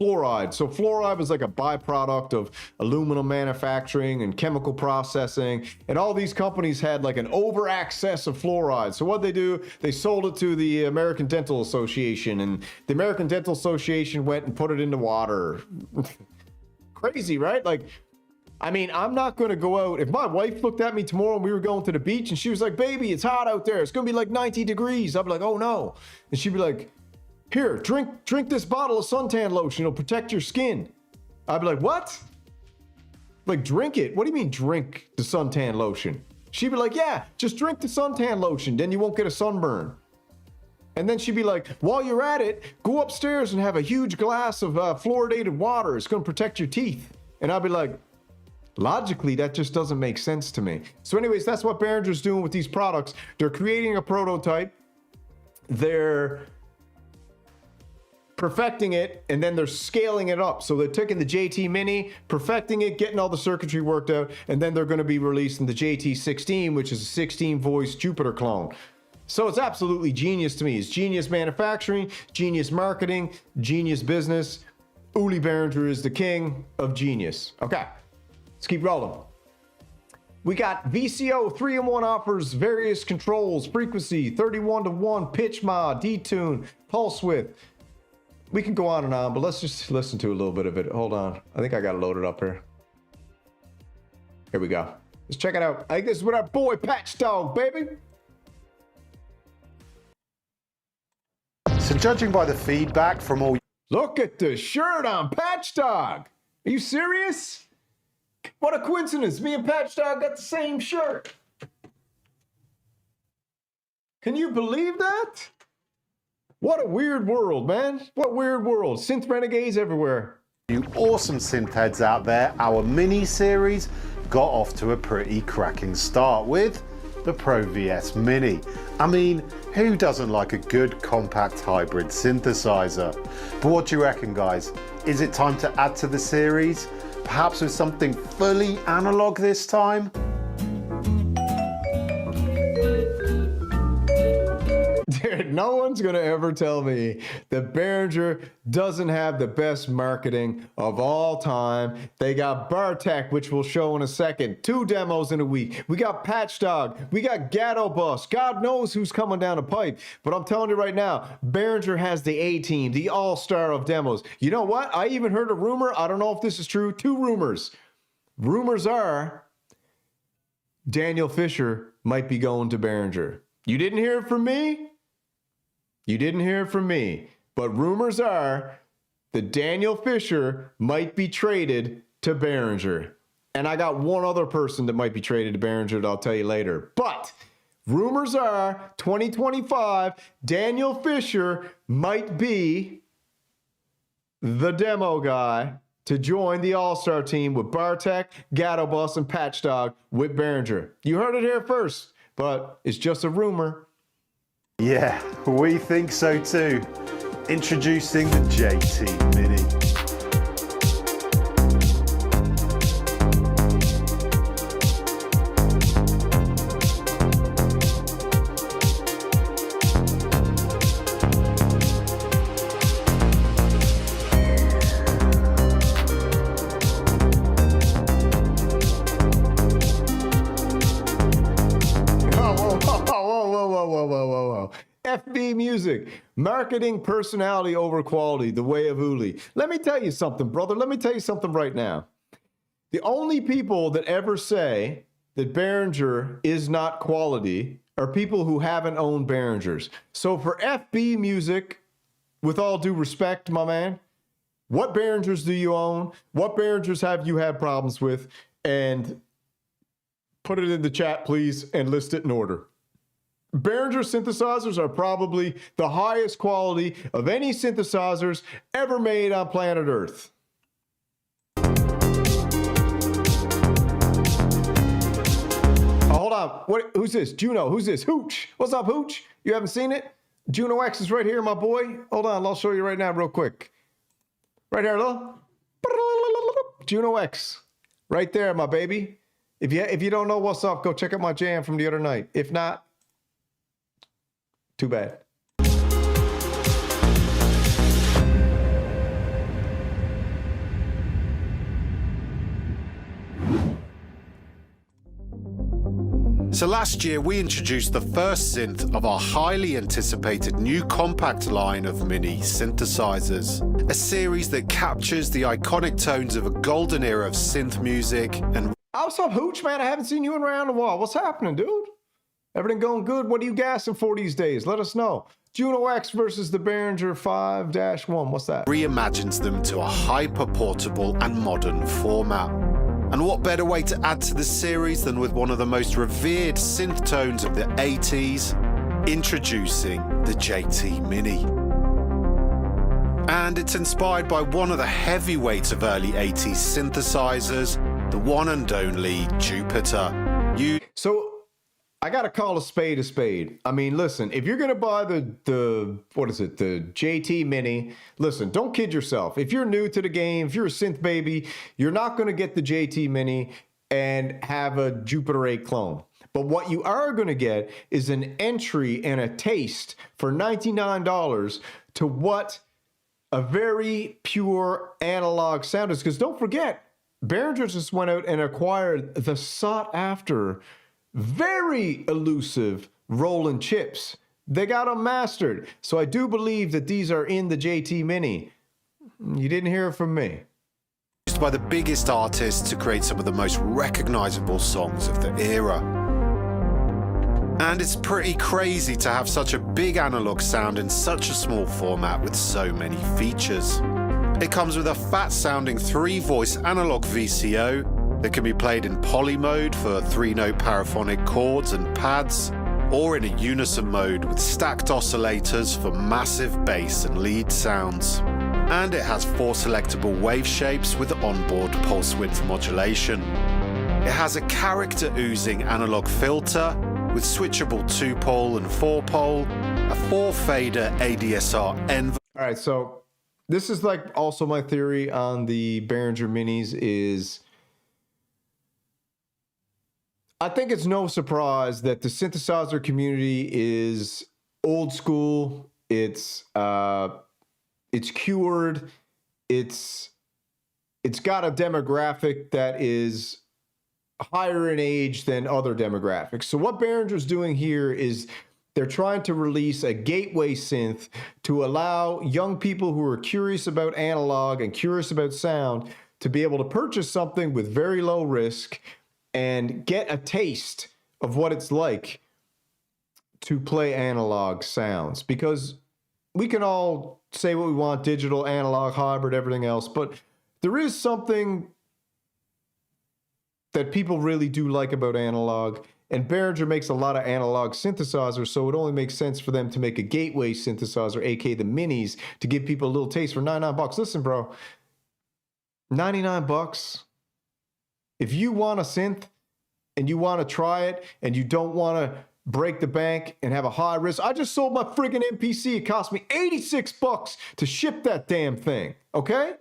fluoride. So fluoride was like a byproduct of aluminum manufacturing and chemical processing, and all these companies had like an over access of fluoride. So what they do, they sold it to the American Dental Association, and the American Dental Association went and put it into water. Crazy, right? Like, I mean, I'm not going to go out. If my wife looked at me tomorrow and we were going to the beach and she was like, baby, it's hot out there, it's going to be like 90 degrees. I'd be like, oh no. And she'd be like, here, drink this bottle of suntan lotion. It'll protect your skin. I'd be like, what? Like, drink it? What do you mean drink the suntan lotion? She'd be like, yeah, just drink the suntan lotion. Then you won't get a sunburn. And then she'd be like, while you're at it, go upstairs and have a huge glass of fluoridated water. It's going to protect your teeth. And I'd be like, logically, that just doesn't make sense to me. So anyways, that's what Behringer's doing with these products. They're creating a prototype. They're perfecting it, and then they're scaling it up. So they're taking the JT Mini, perfecting it, getting all the circuitry worked out, and then they're going to be releasing the JT 16, which is a 16 voice Jupiter clone. So it's absolutely genius to me. It's genius manufacturing, genius marketing, genius business. Uli Behringer is the king of genius. Okay, let's keep rolling. We got VCO 3-in-1 offers various controls, frequency, 31-to-1, pitch mod, detune, pulse width. We can go on and on, but let's just listen to a little bit of it. Hold on. I think I got it loaded up here. Here we go. Let's check it out. I think this is with our boy Patch Dog, baby. So judging by the feedback from all... Look at the shirt on Patch Dog. Are you serious? What a coincidence. Me and Patch Dog got the same shirt. Can you believe that? What a weird world, man. What weird world. Synth renegades everywhere. You awesome synth heads out there, our mini series got off to a pretty cracking start with the Pro VS Mini. I mean, who doesn't like a good compact hybrid synthesizer? But what do you reckon, guys? Is it time to add to the series? Perhaps with something fully analog this time? Dude, no one's gonna ever tell me that Behringer doesn't have the best marketing of all time. They got Bartek, which we'll show in a second. 2 demos in a week. We got Patch Dog. We got Gatto Bus. God knows who's coming down the pipe. But I'm telling you right now, Behringer has the A-team, the all-star of demos. You know what? I even heard a rumor. I don't know if this is true. 2 rumors. Rumors are Daniel Fisher might be going to Behringer. You didn't hear it from me? You didn't hear it from me, but rumors are that Daniel Fisher might be traded to Behringer. And I got one other person that might be traded to Behringer that I'll tell you later. But rumors are 2025, Daniel Fisher might be the demo guy to join the All-Star team with Bartek, Gatobus, and Patchdog with Behringer. You heard it here first, but it's just a rumor. Yeah, we think so too. Introducing the JT Mini. Whoa. FB Music, marketing personality over quality, the way of Uli. Let me tell you something, brother. Let me tell you something right now. The only people that ever say that Behringer is not quality are people who haven't owned Behringers. So for FB Music, with all due respect, my man, what Behringers do you own? What Behringers have you had problems with? And put it in the chat, please, and list it in order. Behringer synthesizers are probably the highest quality of any synthesizers ever made on planet Earth. Oh, hold on. Who's this? Juno. Who's this? Hooch. What's up, Hooch? You haven't seen it? Juno X is right here, my boy. Hold on. I'll show you right now real quick. Right here, look. Juno X. Right there, my baby. If you don't know what's up, go check out my jam from the other night. If not, too bad. So last year we introduced the first synth of our highly anticipated new compact line of mini synthesizers. A series that captures the iconic tones of a golden era of synth music and... What's up, Hooch, man? I haven't seen you around in a while. What's happening, dude? Everything going good? What are you gassing for these days? Let us know. Juno X versus the Behringer 5-1. What's that? Reimagines them to a hyper-portable and modern format. And what better way to add to the series than with one of the most revered synth tones of the 80s, introducing the JT Mini. And it's inspired by one of the heavyweights of early 80s synthesizers, the one and only Jupiter. So I gotta call a spade a spade. I mean, listen, if you're gonna buy the JT Mini, listen, don't kid yourself. If you're new to the game, if you're a synth baby, you're not gonna get the JT Mini and have a Jupiter 8 clone. But what you are gonna get is an entry and a taste for $99 to what a very pure analog sound is. Because don't forget, Behringer just went out and acquired the sought after, very elusive Roland chips. They got them mastered. So I do believe that these are in the JT Mini. You didn't hear it from me. Used by the biggest artists to create some of the most recognizable songs of the era. And it's pretty crazy to have such a big analog sound in such a small format with so many features. It comes with a fat-sounding 3-voice analog VCO that can be played in poly mode for 3-note paraphonic chords and pads, or in a unison mode with stacked oscillators for massive bass and lead sounds. And it has 4 selectable wave shapes with onboard pulse width modulation. It has a character-oozing analog filter with switchable 2-pole and 4-pole, a 4-fader ADSR N. All right, so this is like also my theory on the Behringer Minis is I think it's no surprise that the synthesizer community is old school. It's cured. It's got a demographic that is higher in age than other demographics. So what Behringer's doing here is they're trying to release a gateway synth to allow young people who are curious about analog and curious about sound to be able to purchase something with very low risk and get a taste of what it's like to play analog sounds. Because we can all say what we want, digital, analog, hybrid, everything else, but there is something that people really do like about analog, And Behringer makes a lot of analog synthesizers, so it only makes sense for them to make a gateway synthesizer, aka the minis, to give people a little taste for 99 bucks. Listen, bro, 99 bucks. If you want a synth and you want to try it and you don't want to break the bank and have a high risk, I just sold my friggin' MPC. It cost me 86 bucks to ship that damn thing, okay?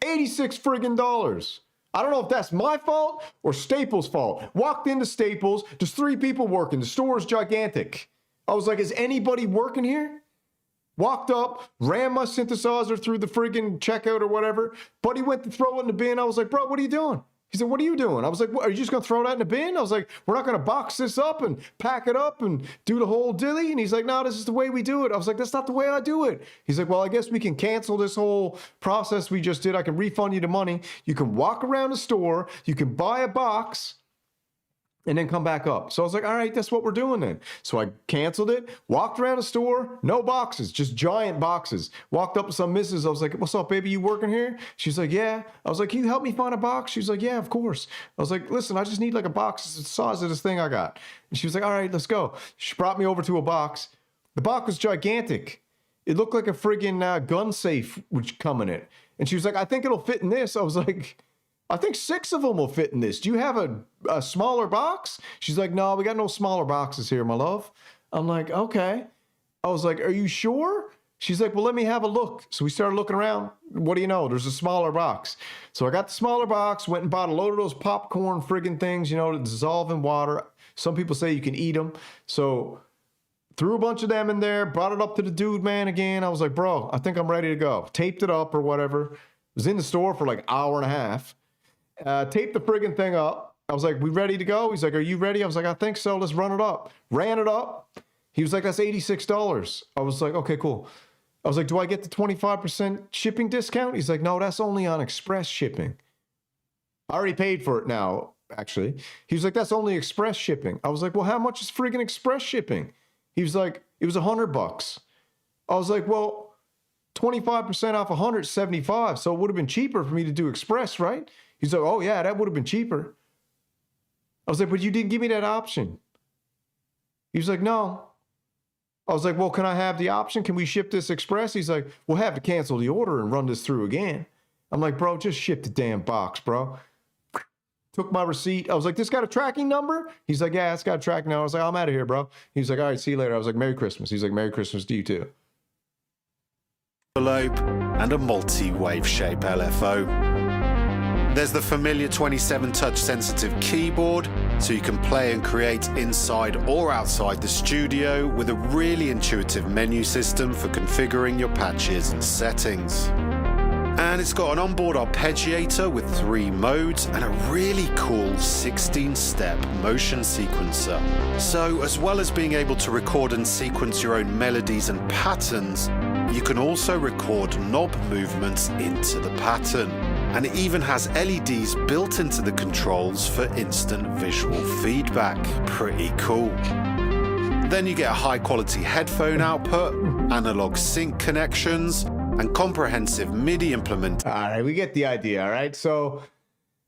86 friggin' dollars. I don't know if that's my fault or Staples' fault. Walked into Staples, there's 3 people working. The store is gigantic. I was like, is anybody working here? Walked up, ran my synthesizer through the friggin' checkout or whatever. Buddy went to throw it in the bin. I was like, bro, what are you doing? He said, what are you doing? I was like, what, are you just going to throw that in the bin? I was like, we're not going to box this up and pack it up and do the whole dilly. And he's like, no, this is the way we do it. I was like, that's not the way I do it. He's like, well, I guess we can cancel this whole process we just did. I can refund you the money. You can walk around the store. You can buy a box and then come back up. So I was like, all right, that's what we're doing then. So I canceled it, walked around the store, no boxes, just giant boxes. Walked up to some missus. I was like, what's up, baby? You working here? She's like, yeah. I was like, can you help me find a box? She's like, yeah, of course. I was like, listen, I just need like a box the size of this thing I got. And she was like, all right, let's go. She brought me over to a box. The box was gigantic. It looked like a friggin' gun safe would come in it. And she was like, I think it'll fit in this. I was like, I think 6 of them will fit in this. Do you have a smaller box? She's like, no, we got no smaller boxes here, my love. I'm like, okay. I was like, are you sure? She's like, well, let me have a look. So we started looking around. What do you know? There's a smaller box. So I got the smaller box, went and bought a load of those popcorn friggin' things, you know, to dissolve in water. Some people say you can eat them. So threw a bunch of them in there, brought it up to the dude, man, again. I was like, bro, I think I'm ready to go. Taped it up or whatever. Was in the store for like an hour and a half. Taped the friggin' thing up. I was like, we ready to go? He's like, are you ready? I was like, I think so. Let's run it up. Ran it up. He was like, that's $86. I was like, okay, cool. I was like, do I get the 25% shipping discount? He's like, no, that's only on express shipping. I already paid for it now, actually. He was like, that's only express shipping. I was like, well, how much is friggin' express shipping? He was like, it was $100. I was like, well, 25% off 100 is 75. So it would have been cheaper for me to do express, right? He's like, oh, yeah, that would have been cheaper. I was like, but you didn't give me that option. He was like, no. I was like, well, can I have the option? Can we ship this express? He's like, we'll have to cancel the order and run this through again. I'm like, bro, just ship the damn box, bro. Took my receipt. I was like, this got a tracking number? He's like, yeah, it's got a tracking number. I was like, I'm out of here, bro. He was like, all right, see you later. I was like, Merry Christmas. He's like, Merry Christmas to you too. Envelope and a multi-wave shape LFO. There's the familiar 27 touch sensitive keyboard, so you can play and create inside or outside the studio with a really intuitive menu system for configuring your patches and settings. And it's got an onboard arpeggiator with 3 modes and a really cool 16-step motion sequencer. So as well as being able to record and sequence your own melodies and patterns, you can also record knob movements into the pattern. And it even has LEDs built into the controls for instant visual feedback. Pretty cool. Then you get a high quality headphone output, analog sync connections, and comprehensive MIDI implementation. All right, we get the idea, all right? So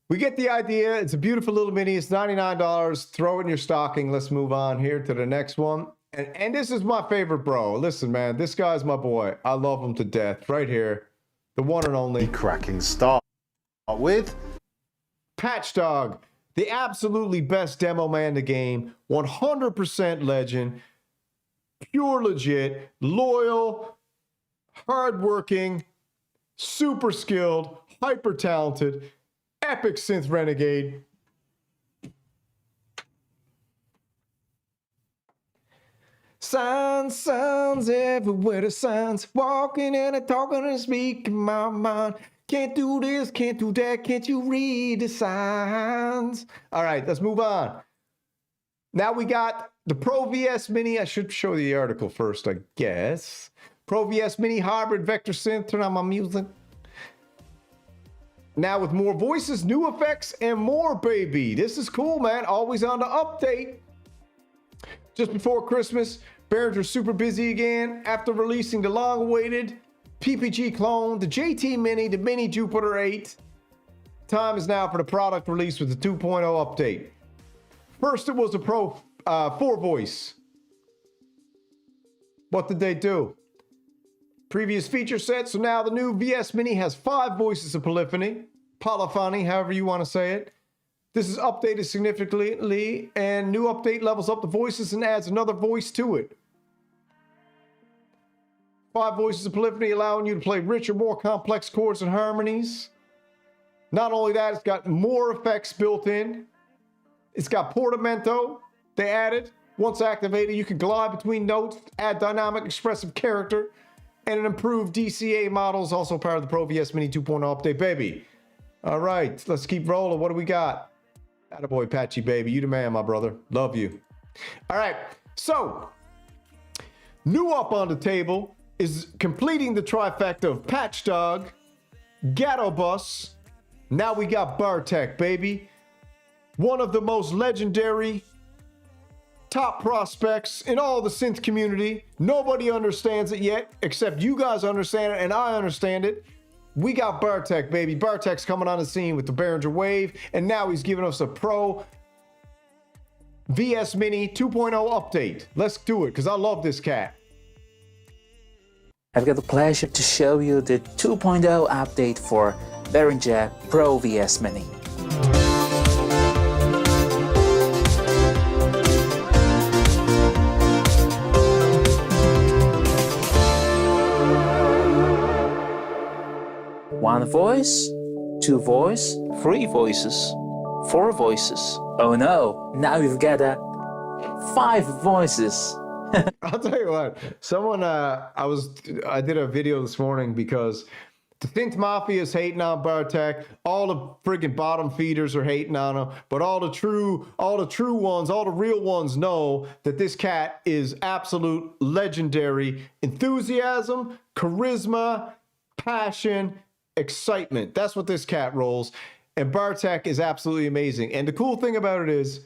we get the idea. It's a beautiful little mini. It's $99. Throw it in your stocking. Let's move on here to the next one. And this is my favorite, bro. Listen, man, this guy's my boy. I love him to death. Right here, the one and only. Cracking start with Patchdog, the absolutely best demo man in the game. 100% legend. Pure legit. Loyal. Hardworking. Super skilled. Hyper talented. Epic synth renegade. Sounds everywhere, the signs. Walking and a talking and speaking my mind. Can't do this, can't do that, can't you read the signs? All right, let's move on. Now we got the Pro VS Mini. I should show the article first, I guess. Pro VS Mini hybrid vector synth. Turn on my music. Now with more voices, new effects, and more, baby. This is cool, man. Always on the update. Just before Christmas, Behringer's super busy again after releasing the long-awaited PPG clone, the JT Mini, the Mini Jupiter 8. Time is now for the product release with the 2.0 update. First, it was a Pro 4 voice. What did they do? Previous feature set, so now the new VS Mini has 5 voices of polyphony, however you want to say it. This is updated significantly, and new update levels up the voices and adds another voice to it. 5 voices of polyphony allowing you to play richer, more complex chords and harmonies. Not only that, it's got more effects built in. It's got portamento they added. Once activated, you can glide between notes, add dynamic expressive character, and an improved DCA model is also part of the Pro VS Mini 2.0 update, baby. All right, let's keep rolling. What do we got? Attaboy, Patchy, baby. You the man, my brother. Love you. All right, so new up on the table is completing the trifecta of Patchdog, Ghetto Bus. Now we got Bartek, baby. One of the most legendary top prospects in all the synth community. Nobody understands it yet, except you guys understand it and I understand it. We got Bartek, baby. Bartek's coming on the scene with the Berhinger Wave, and now he's giving us a Pro VS Mini 2.0 update. Let's do it, because I love this cat. I've got the pleasure to show you the 2.0 update for Behringer Pro VS Mini. One voice, 2 voice, 3 voices, 4 voices. Oh no, now we've got 5 voices. I'll tell you what, someone, I did a video this morning because the Synth Mafia is hating on Bartek, all the friggin' bottom feeders are hating on him, but all the true ones, all the real ones know that this cat is absolute legendary enthusiasm, charisma, passion, excitement. That's what this cat rolls, and Bartek is absolutely amazing. And the cool thing about it is,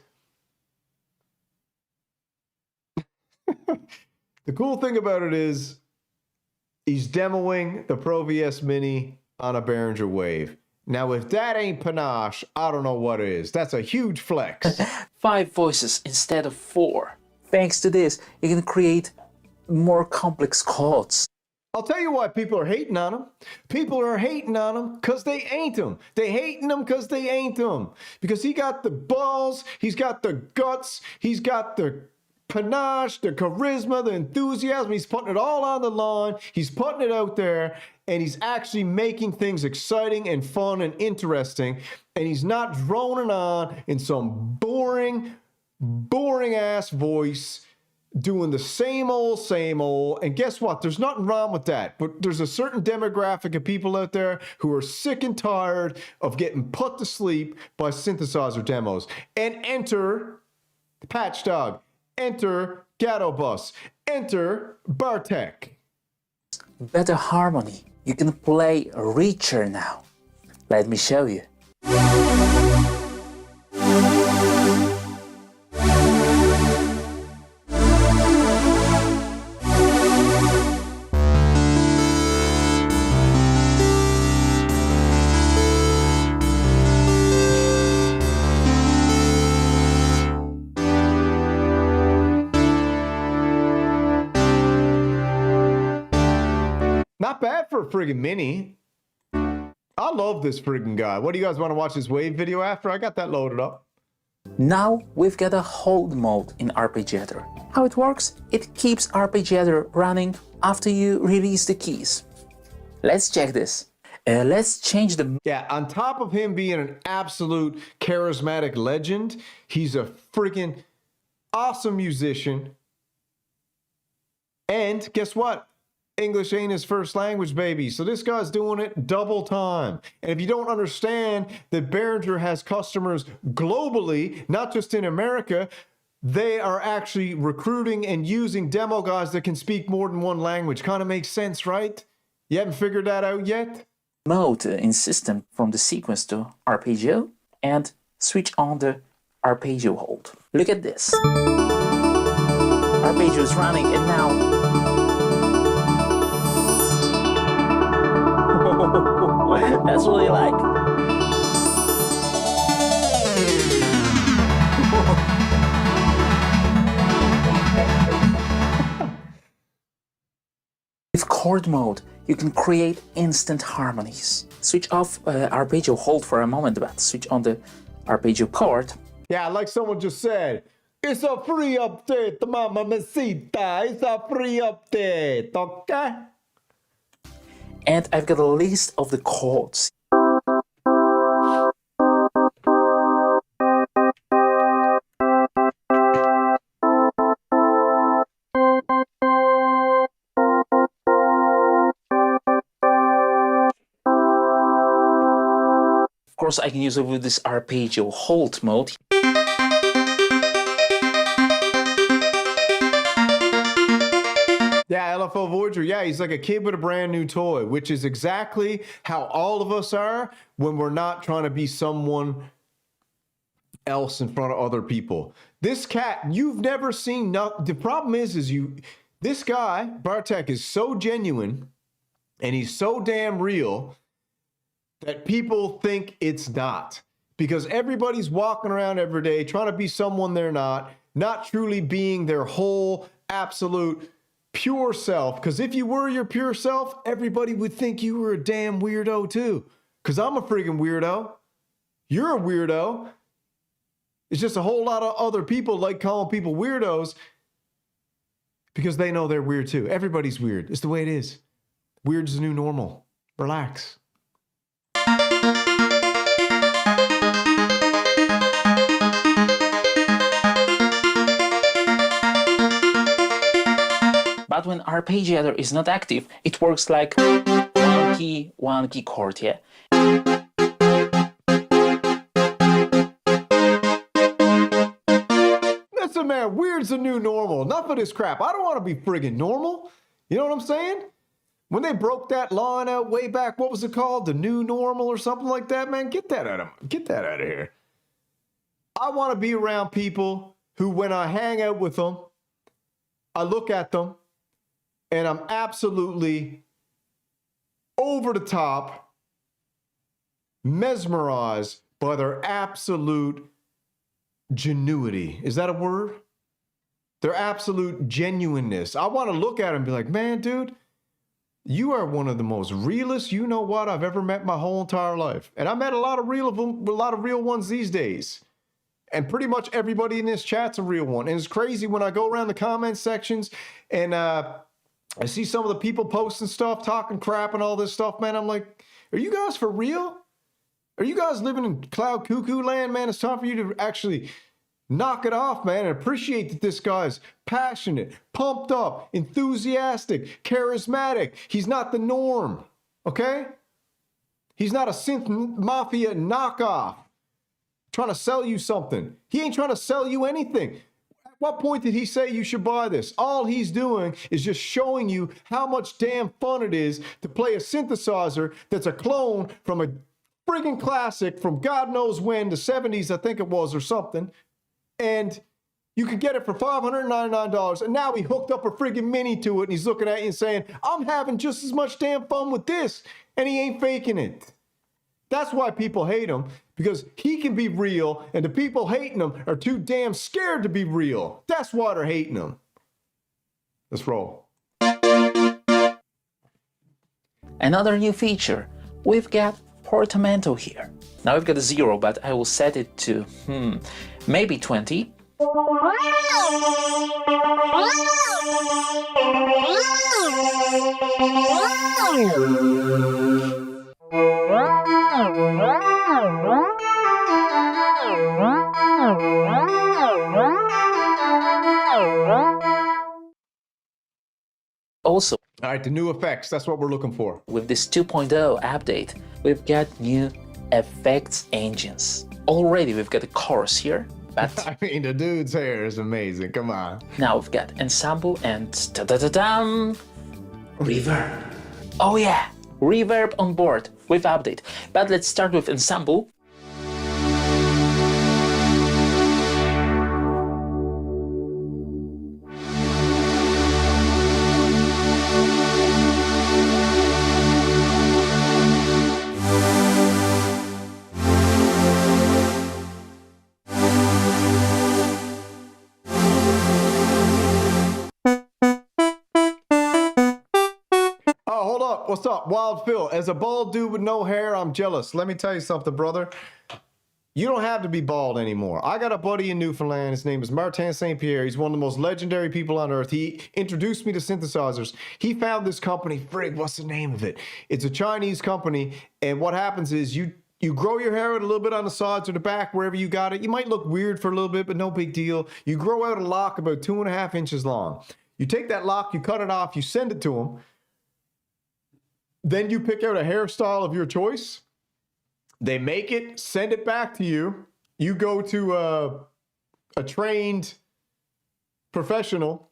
he's demoing the Pro VS Mini on a Berhinger Wave. Now, if that ain't panache, I don't know what is. That's a huge flex. 5 voices instead of 4. Thanks to this, you can create more complex chords. I'll tell you why people are hating on him. People are hating on him because they ain't him. They hating him because they ain't him. Because he got the balls, he's got the guts, he's got the panache, the charisma, the enthusiasm. He's putting it all on the line. He's putting it out there, and he's actually making things exciting and fun and interesting. And he's not droning on in some boring ass voice, doing the same old. And guess what? There's nothing wrong with that. But there's a certain demographic of people out there who are sick and tired of getting put to sleep by synthesizer demos. And enter Patchdog. Enter Ghetto Bus. Enter Bartek. Better harmony. You can play richer now. Let me show you. Not bad for a friggin' mini. I love this friggin' guy. What do you guys want to watch this wave video after? I got that loaded up. Now we've got a hold mode in Arpeggiator. How it works? It keeps Arpeggiator running after you release the keys. Let's check this. Let's change the... Yeah, on top of him being an absolute charismatic legend, he's a friggin' awesome musician. And guess what? English ain't his first language, baby. So this guy's doing it double time. And if you don't understand that Behringer has customers globally, not just in America, they are actually recruiting and using demo guys that can speak more than one language. Kind of makes sense, right? You haven't figured that out yet? Mode in system from the sequence to arpeggio and switch on the arpeggio hold. Look at this. Arpeggio is running and now... That's what I like. chord mode, you can create instant harmonies. Switch off arpeggio, hold for a moment, but switch on the arpeggio part. Yeah, like someone just said, it's a free update, mamacita. It's a free update, okay? And I've got a list of the chords. Of course, I can use it with this arpeggio hold mode. Yeah, LFO Voyager, yeah, he's like a kid with a brand new toy, which is exactly how all of us are when we're not trying to be someone else in front of other people. This cat, you've never seen, the problem is this guy, Bartek, is so genuine and he's so damn real that people think it's not. Because everybody's walking around every day trying to be someone they're not truly being their whole, absolute, pure self. Because if you were your pure self, everybody would think you were a damn weirdo too. Because I'm a freaking weirdo. You're a weirdo. It's just a whole lot of other people like calling people weirdos because they know they're weird too. Everybody's weird. It's the way it is. Weird's the new normal. Relax. But when arpeggiator is not active, it works like one key chord, yeah? Listen, man, weird's the new normal. Enough of this crap. I don't want to be friggin' normal. You know what I'm saying? When they broke that line out way back, what was it called? The new normal or something like that, man? Get that out of here. I want to be around people who, when I hang out with them, I look at them, and I'm absolutely over the top, mesmerized by their absolute genuity. Is that a word? Their absolute genuineness. I want to look at them and be like, man, dude, you are one of the most realest, you know what, I've ever met my whole entire life. And I met a lot of real ones these days. And pretty much everybody in this chat's a real one. And it's crazy when I go around the comment sections and I see some of the people posting stuff, talking crap and all this stuff, man. I'm like, are you guys for real? Are you guys living in cloud cuckoo land, man? It's time for you to actually knock it off, man, and appreciate that this guy's passionate, pumped up, enthusiastic, charismatic. He's not the norm, okay? He's not a synth mafia knockoff trying to sell you something. He ain't trying to sell you anything. At what point did he say you should buy this? All he's doing is just showing you how much damn fun it is to play a synthesizer that's a clone from a friggin' classic from God knows when, the 70s, I think it was, or something. And you can get it for $599. And now he hooked up a friggin' mini to it and he's looking at you and saying, I'm having just as much damn fun with this. And he ain't faking it. That's why people hate him, because he can be real and the people hating him are too damn scared to be real. That's why they're hating him. Let's roll. Another new feature, we've got portamento here. Now we've got a 0, but I will set it to, maybe 20. Also, all right, the new effects, that's what we're looking for. with this 2.0 update, we've got new effects engines. Already we've got a chorus here, but I mean, the dude's hair is amazing. Come on. now we've got ensemble and ta-da-da-dam, reverb. Oh yeah, reverb on board with update. But let's start with ensemble. up? What's up? Wild Phil. As a bald dude with no hair, I'm jealous. Let me tell you something, brother. You don't have to be bald anymore. I got a buddy in Newfoundland. His name is Martin St. Pierre. He's one of the most legendary people on earth. He introduced me to synthesizers. He found this company. Frig, what's the name of it? It's a Chinese company. And what happens is you grow your hair out a little bit on the sides or the back, wherever you got it. You might look weird for a little bit, but no big deal. You grow out a lock about 2.5 inches long. You take that lock, you cut it off, you send it to him. Then you pick out a hairstyle of your choice. They make it, send it back to you. You go to a trained professional.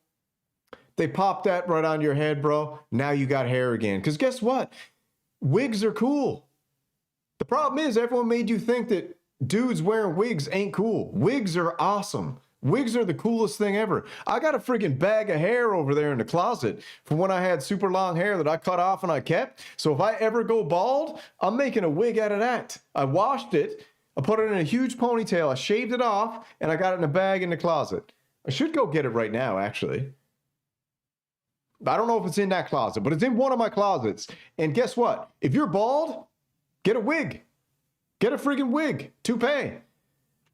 They pop that right on your head, bro. Now you got hair again. Because guess what? Wigs are cool. The problem is everyone made you think that dudes wearing wigs ain't cool. Wigs are awesome. Wigs are the coolest thing ever. I got a freaking bag of hair over there in the closet from when I had super long hair that I cut off and I kept. So if I ever go bald, I'm making a wig out of that. I washed it, I put it in a huge ponytail, I shaved it off, and I got it in a bag in the closet. I should go get it right now, actually. I don't know if it's in that closet, but it's in one of my closets. And guess what? If you're bald, get a wig. Get a freaking wig. Toupee.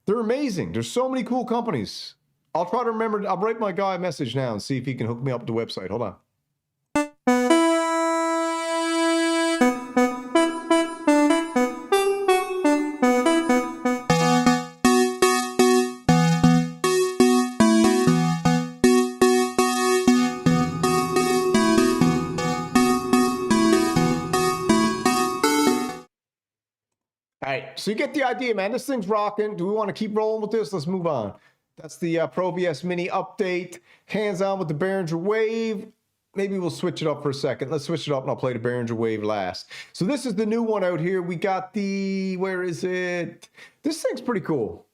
They're amazing. There's so many cool companies. I'll try to remember. I'll write my guy a message now and see if he can hook me up to the website. Hold on. All right, so you get the idea, man. This thing's rocking. Do we want to keep rolling with this? Let's move on. That's the Pro VS Mini update. Hands-on with the Berhinger Wave. Maybe we'll switch it up for a second. Let's switch it up and I'll play the Behringer Wave last. So this is the new one out here. We got the, where is it? This thing's pretty cool.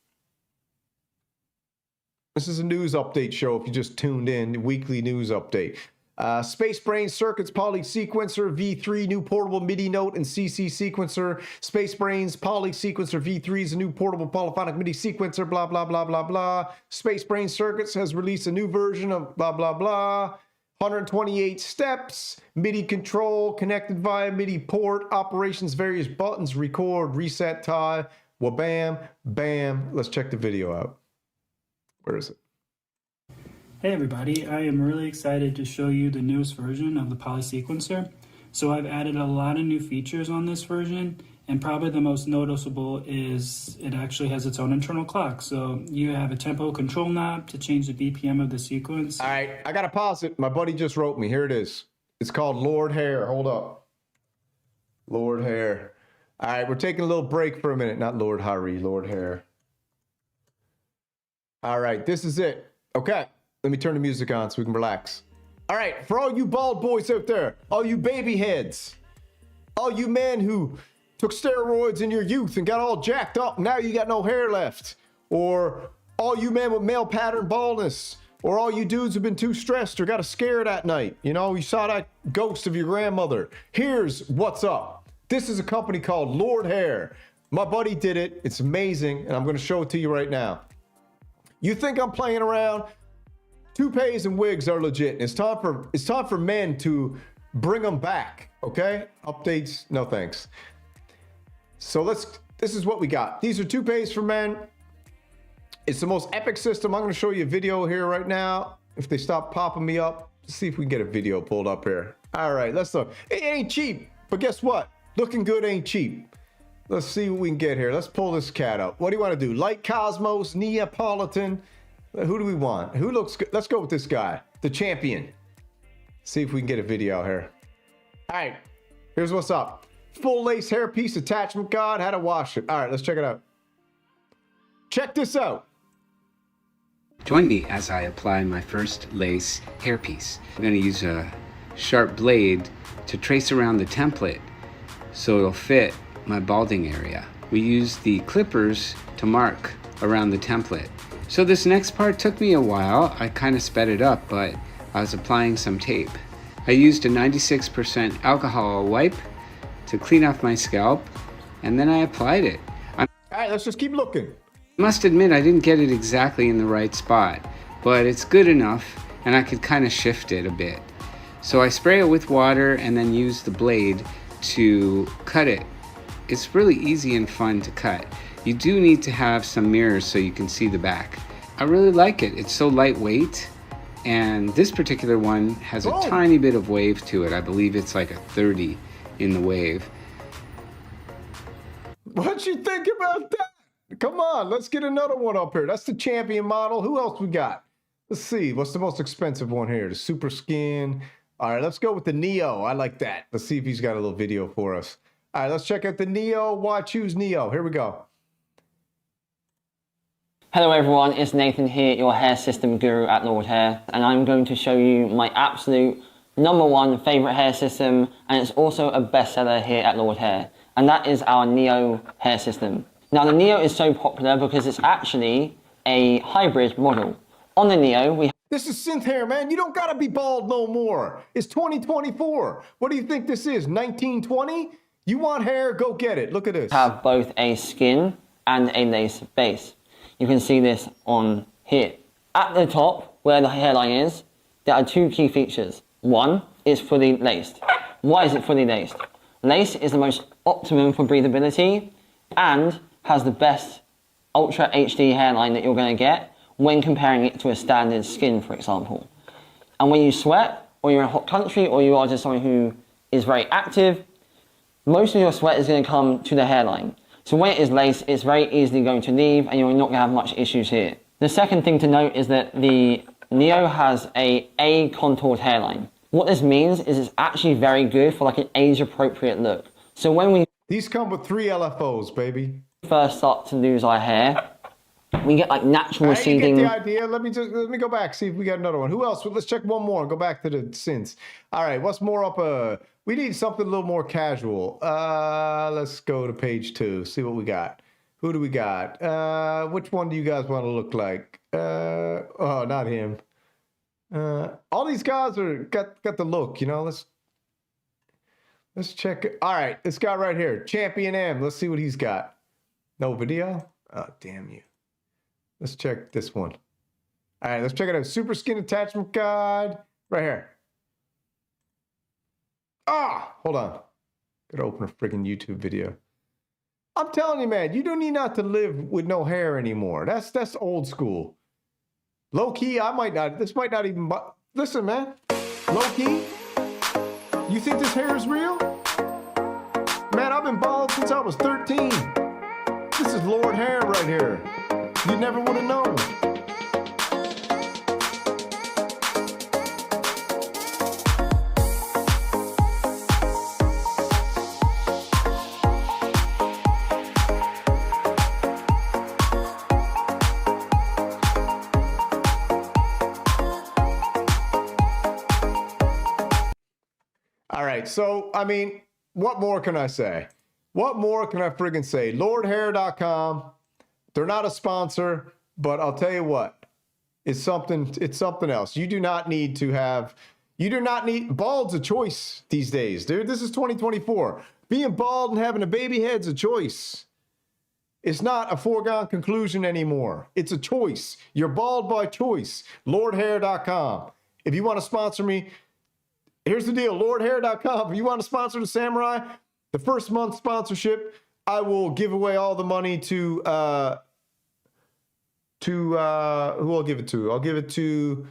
This is a news update show if you just tuned in, weekly news update. Space Brain Circuits Poly Sequencer V3, new portable MIDI note and CC sequencer. Space Brain's Poly Sequencer V3 is a new portable polyphonic MIDI sequencer, blah, blah, blah, blah, blah. Space Brain Circuits has released a new version of blah, blah, blah. 128 steps, MIDI control, connected via MIDI port, operations, various buttons, record, reset, tie, wabam, bam. Let's check the video out. Where is it? Hey everybody, I am really excited to show you the newest version of the Poly Sequencer. So I've added a lot of new features on this version, and probably the most noticeable is it actually has its own internal clock. So you have a tempo control knob to change the BPM of the sequence. All right, I gotta pause it. My buddy just wrote me. Here it is. It's called Lord Hair. Hold up. Lord Hair. All right, we're taking a little break for a minute. Not Lord Harry, Lord Hair. All right, this is it. Okay. Let me turn the music on so we can relax. All right, for all you bald boys out there, all you baby heads, all you men who took steroids in your youth and got all jacked up, and now you got no hair left, or all you men with male pattern baldness, or all you dudes who've been too stressed or got scared at night, you know, you saw that ghost of your grandmother. Here's what's up. This is a company called Lord Hair. My buddy did it. It's amazing, and I'm going to show it to you right now. You think I'm playing around? Toupees and wigs are legit. It's time for men to bring them back. Okay? Updates, no thanks. So this is what we got. These are toupees for men. It's the most epic system. I'm going to show you a video here right now. If they stop popping me up, let's see if we can get a video pulled up here. All right, let's look. It ain't cheap, but guess what? Looking good ain't cheap. Let's see what we can get here. Let's pull this cat up. What do you want to do? Light Cosmos, Neapolitan. Who do we want? Who looks good? Let's go with this guy, the champion. See if we can get a video here. All right, here's what's up. Full lace hairpiece attachment guard, how to wash it. All right, let's check it out. Check this out. Join me as I apply my first lace hairpiece. I'm going to use a sharp blade to trace around the template so it'll fit my balding area. We use the clippers to mark around the template. So this next part took me a while. I kind of sped it up, but I was applying some tape. I used a 96% alcohol wipe to clean off my scalp, and then I applied it. All right, let's just keep looking. I must admit I didn't get it exactly in the right spot, but it's good enough, and I could kind of shift it a bit. So I spray it with water and then use the blade to cut it. It's really easy and fun to cut. You do need to have some mirrors so you can see the back. I really like it. It's so lightweight, and this particular one has a tiny bit of wave to it. I believe it's like a 30 in the wave. What you think about that? Come on, let's get another one up here. That's the champion model. Who else we got? Let's see. What's the most expensive one here? The Super Skin. All right, let's go with the Neo. I like that. Let's see if he's got a little video for us. All right, let's check out the Neo. Why choose Neo? Here we go. Hello everyone, it's Nathan here, your hair system guru at Lord Hair, and I'm going to show you my absolute #1 favourite hair system, and it's also a bestseller here at Lord Hair, and that is our Neo hair system. Now the Neo is so popular because it's actually a hybrid model. On the Neo, we This is synth hair, man. You don't gotta be bald no more. It's 2024. What do you think this is, 1920? You want hair, go get it. Look at this. have both a skin and a lace base. You can see this on here. At the top, where the hairline is, there are two key features. One is fully laced. Why is it fully laced? Lace is the most optimum for breathability and has the best Ultra HD hairline that you're going to get when comparing it to a standard skin, for example. And when you sweat, or you're in a hot country, or you are just someone who is very active, most of your sweat is going to come to the hairline. So when it is laced, it's very easily going to leave and you're not going to have much issues here. The second thing to note is that the Neo has a contoured hairline. What this means is it's actually very good for like an age-appropriate look. So when we These come with 3 LFOs, baby. first start to lose our hair, we get like natural receding. You get the idea. Let me go back, see if we got another one. Who else? Let's check one more and go back to the synths. All right, what's more up? We need something a little more casual. Let's go to page 2, see what we got. Who do we got? Which one do you guys want to look like? Oh, not him. All these guys are got the look, you know. Let's check. All right, this guy right here, Champion M. Let's see what he's got. No video? Oh, damn you. Let's check this one. All right, let's check it out. Super Skin Attachment Guide. Right here. Ah, hold on. Gotta open a freaking YouTube video. I'm telling you, man, you don't need not to live with no hair anymore. That's old school. Low key, I might not. This might not even. Listen, man. Low key. You think this hair is real? Man, I've been bald since I was 13. This is Lord Hair right here. You never would have known. All right, so, I mean, what more can I say? What more can I friggin' say? LordHair.com. They're not a sponsor, but I'll tell you what. It's something else. You do not need, bald's a choice these days, dude. This is 2024. Being bald and having a baby head's a choice. It's not a foregone conclusion anymore. It's a choice. You're bald by choice. LordHair.com. If you want to sponsor me, here's the deal, LordHair.com. If you want to sponsor the Samurai, the first month sponsorship, I will give away all the money to who I'll give it to. I'll give it to,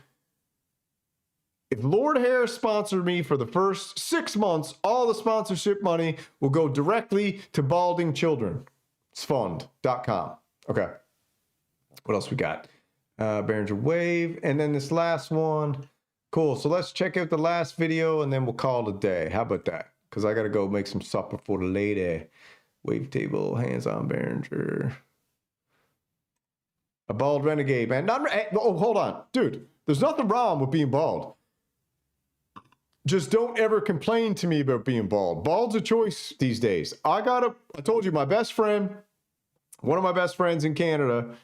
if Lord Hair sponsored me for the first 6 months, all the sponsorship money will go directly to balding children. It's fund.com. Okay. What else we got? Berhinger Wave. And then this last one. Cool. So let's check out the last video and then we'll call it a day. How about that? Because I got to go make some supper for the lady. Wavetable, hands-on Behringer. A bald renegade, man. Oh, hold on. Dude, there's nothing wrong with being bald. Just don't ever complain to me about being bald. Bald's a choice these days. I told you, my best friend, one of my best friends in Canada,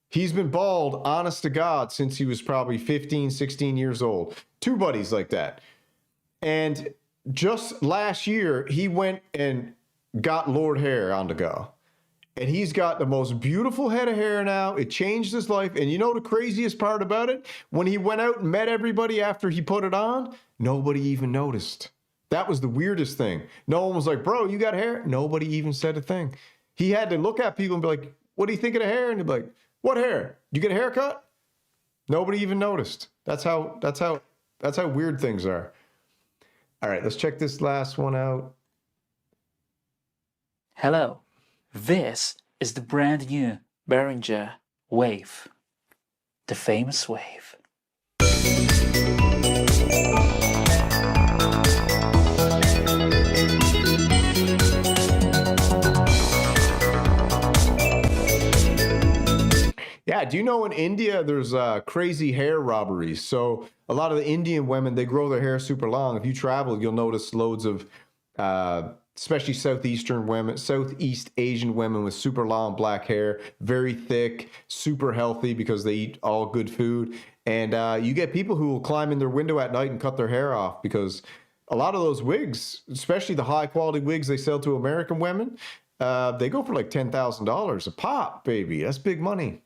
he's been bald, honest to God, since he was probably 15, 16 years old. 2 buddies like that. And just last year, he went and got Lord Hair on the go. And he's got the most beautiful head of hair now. It changed his life. And you know the craziest part about it? When he went out and met everybody after he put it on, nobody even noticed. That was the weirdest thing. No one was like, bro, you got hair? Nobody even said a thing. He had to look at people and be like, what do you think of the hair? And he'd be like, what hair? You get a haircut? Nobody even noticed. That's how weird things are. All right, let's check this last one out. Hello, this is the brand new Berhinger Wave, the famous wave. Yeah, do you know in India there's crazy hair robberies? So a lot of the Indian women, they grow their hair super long. If you travel, you'll notice loads of, especially Southeast Asian women with super long black hair, very thick, super healthy because they eat all good food. And you get people who will climb in their window at night and cut their hair off because a lot of those wigs, especially the high quality wigs they sell to American women, they go for like $10,000 a pop, baby. That's big money.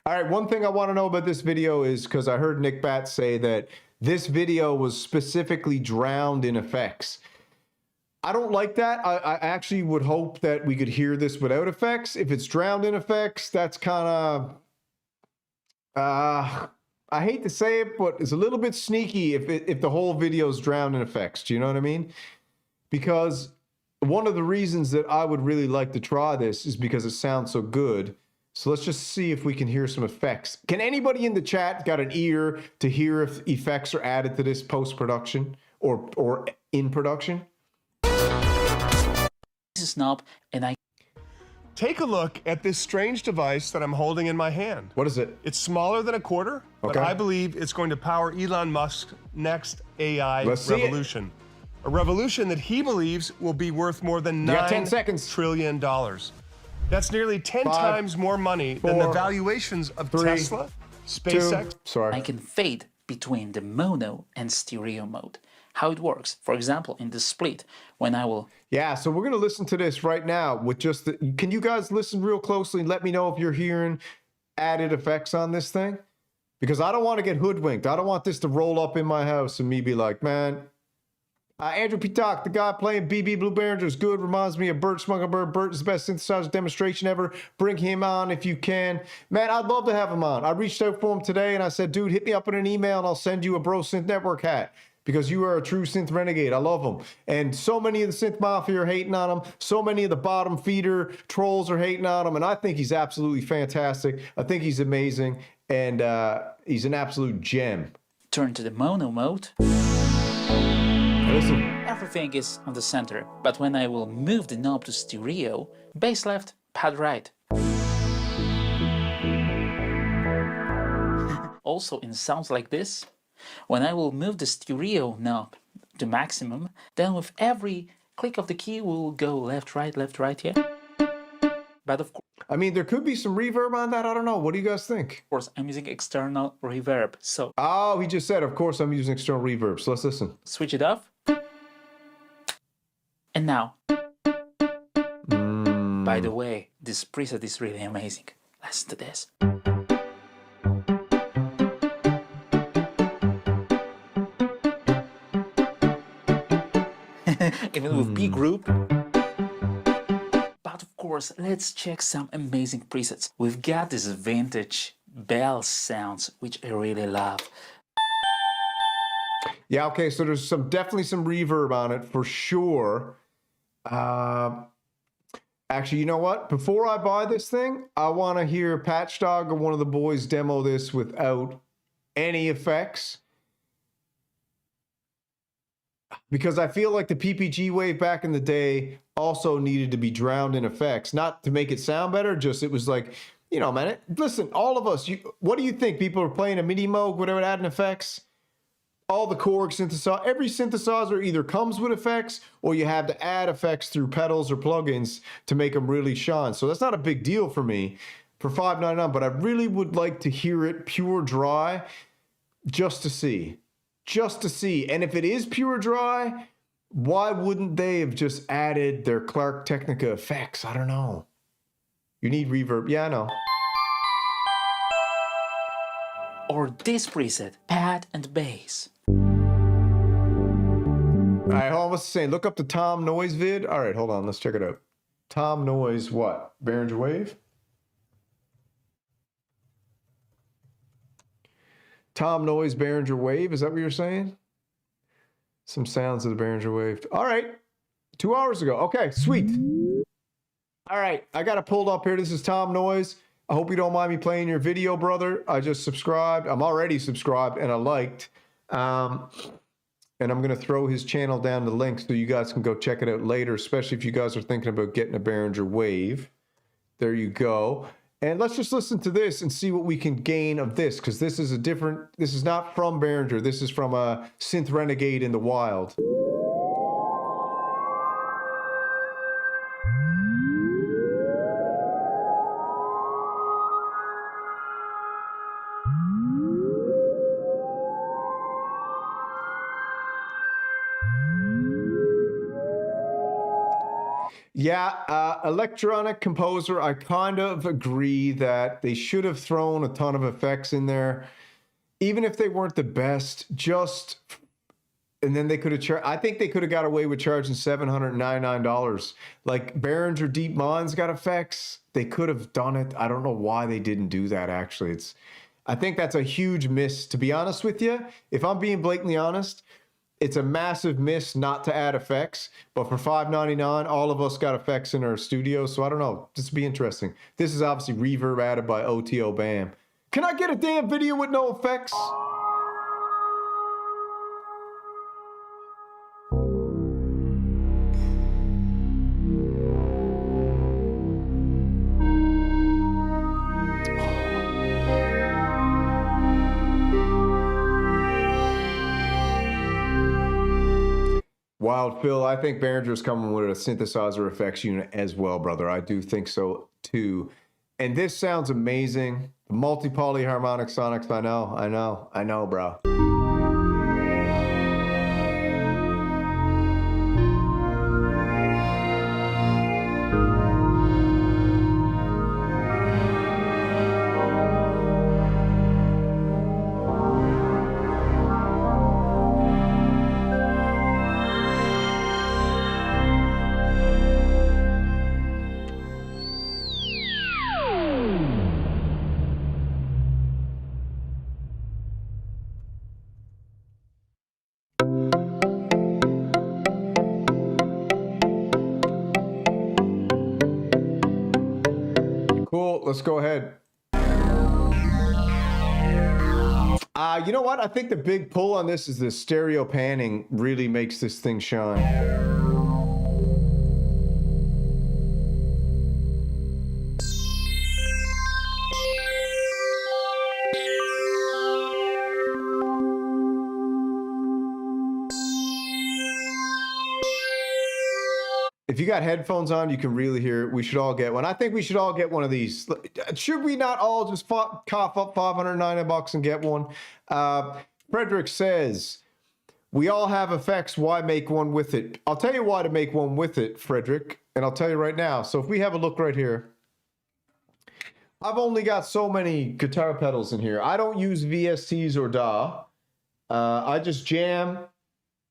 All right, one thing I want to know about this video is because I heard Nick Bat say that this video was specifically drowned in effects. I don't like that. I actually would hope that we could hear this without effects. If it's drowned in effects, that's kind of... I hate to say it, but it's a little bit sneaky if the whole video is drowned in effects. Do you know what I mean? Because one of the reasons that I would really like to try this is because it sounds so good. So let's just see if we can hear some effects. Can anybody in the chat got an ear to hear if effects are added to this post-production or in production? This is knob, and I Take a look at this strange device that I'm holding in my hand. What is it? It's smaller than a quarter, but Okay. I believe it's going to power Elon Musk's next AI Let's see it. revolution. A revolution that he believes will be worth more than You got 10 $9 seconds. trillion. That's nearly 10 5, times more money than the 4, valuations of 3, Tesla, SpaceX. Sorry. can fade between the mono and stereo mode. How it works, for example, in the split, when I will... Yeah, so we're going to listen to this right now with just the... Can you guys listen real closely and let me know if you're hearing added effects on this thing? Because I don't want to get hoodwinked. I don't want this to roll up in my house and me be like, man, Andrew Pitak, the guy playing BB Blue Behringer is good. Reminds me of Bert Smuggleberg. Bert is the best synthesizer demonstration ever. Bring him on if you can. Man, I'd love to have him on. I reached out for him today and I said, dude, hit me up in an email and I'll send you a Bro Synth Network hat. Because you are a true synth renegade. I love them. And so many of the synth mafia are hating on him. So many of the bottom feeder trolls are hating on him. And I think he's absolutely fantastic. I think he's amazing. And he's an absolute gem. turn to the mono mode, Listen. everything is on the center. But when I will move the knob to stereo, bass left, pad right. Also in sounds like this, when I will move the stereo knob to maximum, then with every click of the key we'll go left, right, yeah. But of I mean, there could be some reverb on that. I don't know. What do you guys think? course I'm using external reverb, so Oh, he just said, of course, I'm using external reverb. So let's listen. switch it off. And now, by the way, this preset is really amazing. Listen to this. Even with B group. But of course, let's check some amazing presets. We've got this vintage bell sounds, which I really love. Yeah, okay, so there's definitely some reverb on it for sure. Actually, you know what? Before I buy this thing, I want to hear Patchdog or one of the boys demo this without any effects. Because I feel like the PPG wave back in the day also needed to be drowned in effects. Not to make it sound better, just it was like, you know, man, listen, all of us, what do you think? People are playing a MIDI Moog without adding effects? All the Korg synthesizer, every synthesizer either comes with effects or you have to add effects through pedals or plugins to make them really shine. So that's not a big deal for me. for $5.99, but I really would like to hear it pure dry just to see. Just to see. And if it is pure dry, why wouldn't they have just added their Clark Technica effects? I don't know. You need reverb. Yeah, I know. Or this preset, pad and bass. All right, hold on, what's it saying? Look up the Tom Noise vid. All right, hold on, let's check it out. Tom Noise what? Behringer Wave? Tom Noise Behringer Wave, is that what you're saying? Some sounds of the Behringer Wave. All right, 2 hours ago. Okay, sweet. All right, I got it pulled up here. This is Tom Noise. I hope you don't mind me playing your video, brother. I just subscribed. I'm already subscribed and I liked. And I'm going to throw his channel down the link so you guys can go check it out later, especially if you guys are thinking about getting a Behringer Wave. There you go. And let's just listen to this and see what we can gain of this, because this is this is not from Behringer. This is from a Synth Renegade in the wild. Yeah, electronic composer, I kind of agree that they should have thrown a ton of effects in there, even if they weren't the best, and then they could have I think they could have got away with charging $799. Like Behringer Deep Minds got effects. They could have done it. I don't know why they didn't do that, actually. I think that's a huge miss, to be honest with you. If I'm being blatantly honest, it's a massive miss not to add effects, but for $5.99, all of us got effects in our studio, so I don't know. This would be interesting. This is obviously reverb added by OTO Bam. Can I get a damn video with no effects? Wild Phil, I think Behringer's coming with a synthesizer effects unit as well, brother. I do think so too. And this sounds amazing. Multi-poly harmonic sonics, I know, bro. Cool, let's go ahead. You know what? I think the big pull on this is the stereo panning really makes this thing shine. If you got headphones on, you can really hear it. We should all get one. I think we should all get one of these. Should we not all just cough up $590 and get one? Frederick says, we all have effects. Why make one with it? I'll tell you why to make one with it, Frederick, and I'll tell you right now. So if we have a look right here, I've only got so many guitar pedals in here. I don't use VSTs or DAW. I just jam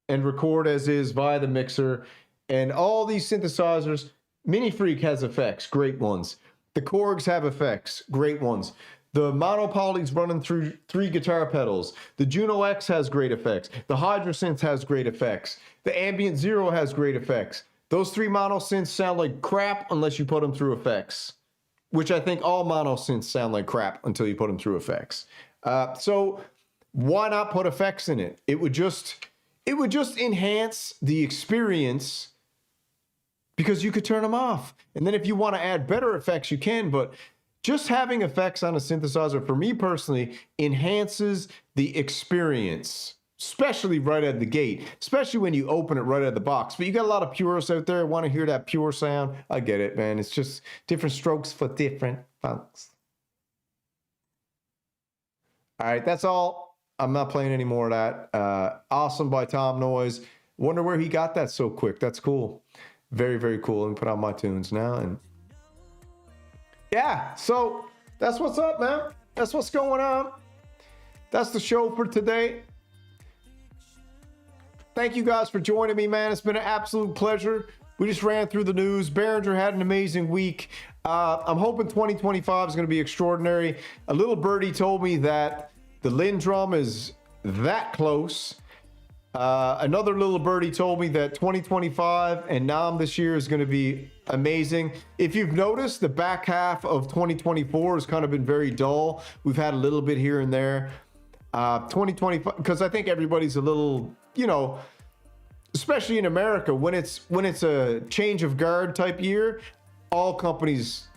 and record as is via the mixer. And all these synthesizers, Mini Freak has effects, great ones. The Korgs have effects, great ones. The Monopoly's running through 3 guitar pedals. The Juno X has great effects. The Hydrasynth has great effects. The Ambient Zero has great effects. Those 3 mono synths sound like crap unless you put them through effects, which I think all mono synths sound like crap until you put them through effects. So why not put effects in it? It would just enhance the experience, because you could turn them off. And then if you want to add better effects, you can, but just having effects on a synthesizer, for me personally, enhances the experience, especially right out of the gate, especially when you open it right out of the box. But you got a lot of purists out there who want to hear that pure sound. I get it, man. It's just different strokes for different folks. All right, that's all. I'm not playing any more of that. Awesome by Tom Noise. Wonder where he got that so quick. That's cool. Very, very cool. Let me put on my tunes now. And yeah, so that's what's up, man. That's what's going on. That's the show for today. Thank you guys for joining me, man. It's been an absolute pleasure. We just ran through the news. Behringer had an amazing week. I'm hoping 2025 is going to be extraordinary. A little birdie told me that the Lindrum is that close. Another little birdie told me that 2025 and Nam this year is going to be amazing. If you've noticed, the back half of 2024 has kind of been very dull. We've had a little bit here and there. 2025, because I think everybody's a little, you know, especially in America, when it's a change of guard type year, all companies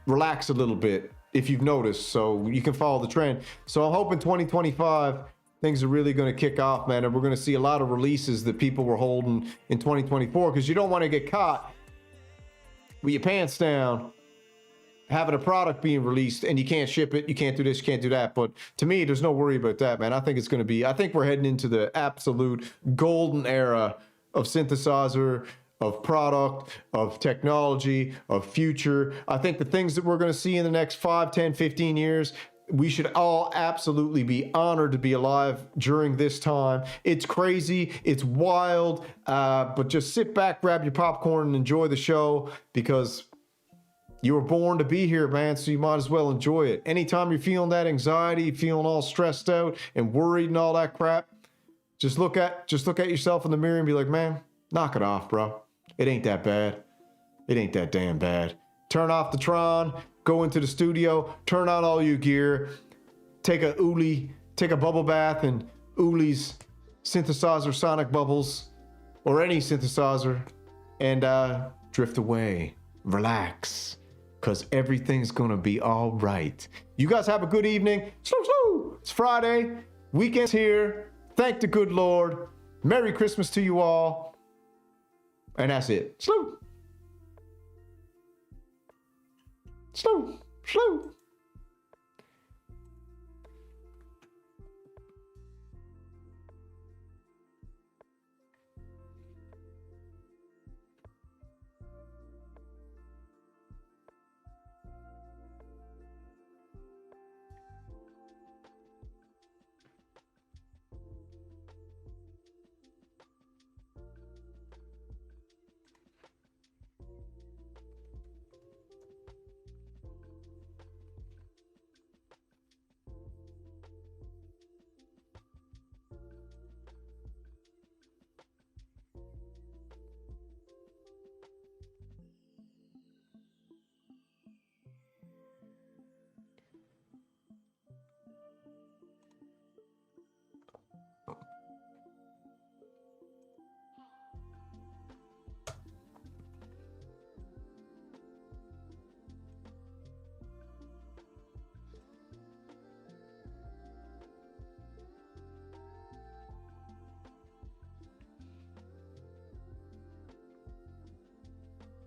relax a little bit, if you've noticed, so you can follow the trend. So I'm hoping 2025 things are really going to kick off, man, and we're going to see a lot of releases that people were holding in 2024, because you don't want to get caught with your pants down having a product being released and you can't ship it, you can't do this, you can't do that. But to me, there's no worry about that, man. I think we're heading into the absolute golden era of synthesizer, of product, of technology, of future. I think the things that we're going to see in the next 5, 10, 15 years, we should all absolutely be honored to be alive during this time. It's crazy, it's wild, but just sit back, grab your popcorn, and enjoy the show, because you were born to be here, man, so you might as well enjoy it. Anytime you're feeling that anxiety, feeling all stressed out and worried and all that crap, just look at yourself in the mirror and be like, man, knock it off, bro. It ain't that bad. It ain't that damn bad. Turn off the Tron, go into the studio, turn on all your gear, take a bubble bath in Uli's synthesizer sonic bubbles, or any synthesizer, and drift away, relax, because everything's gonna be all right. You guys have a good evening. It's Friday, weekend's here. Thank the good Lord. Merry Christmas to you all. And that's it. Slow.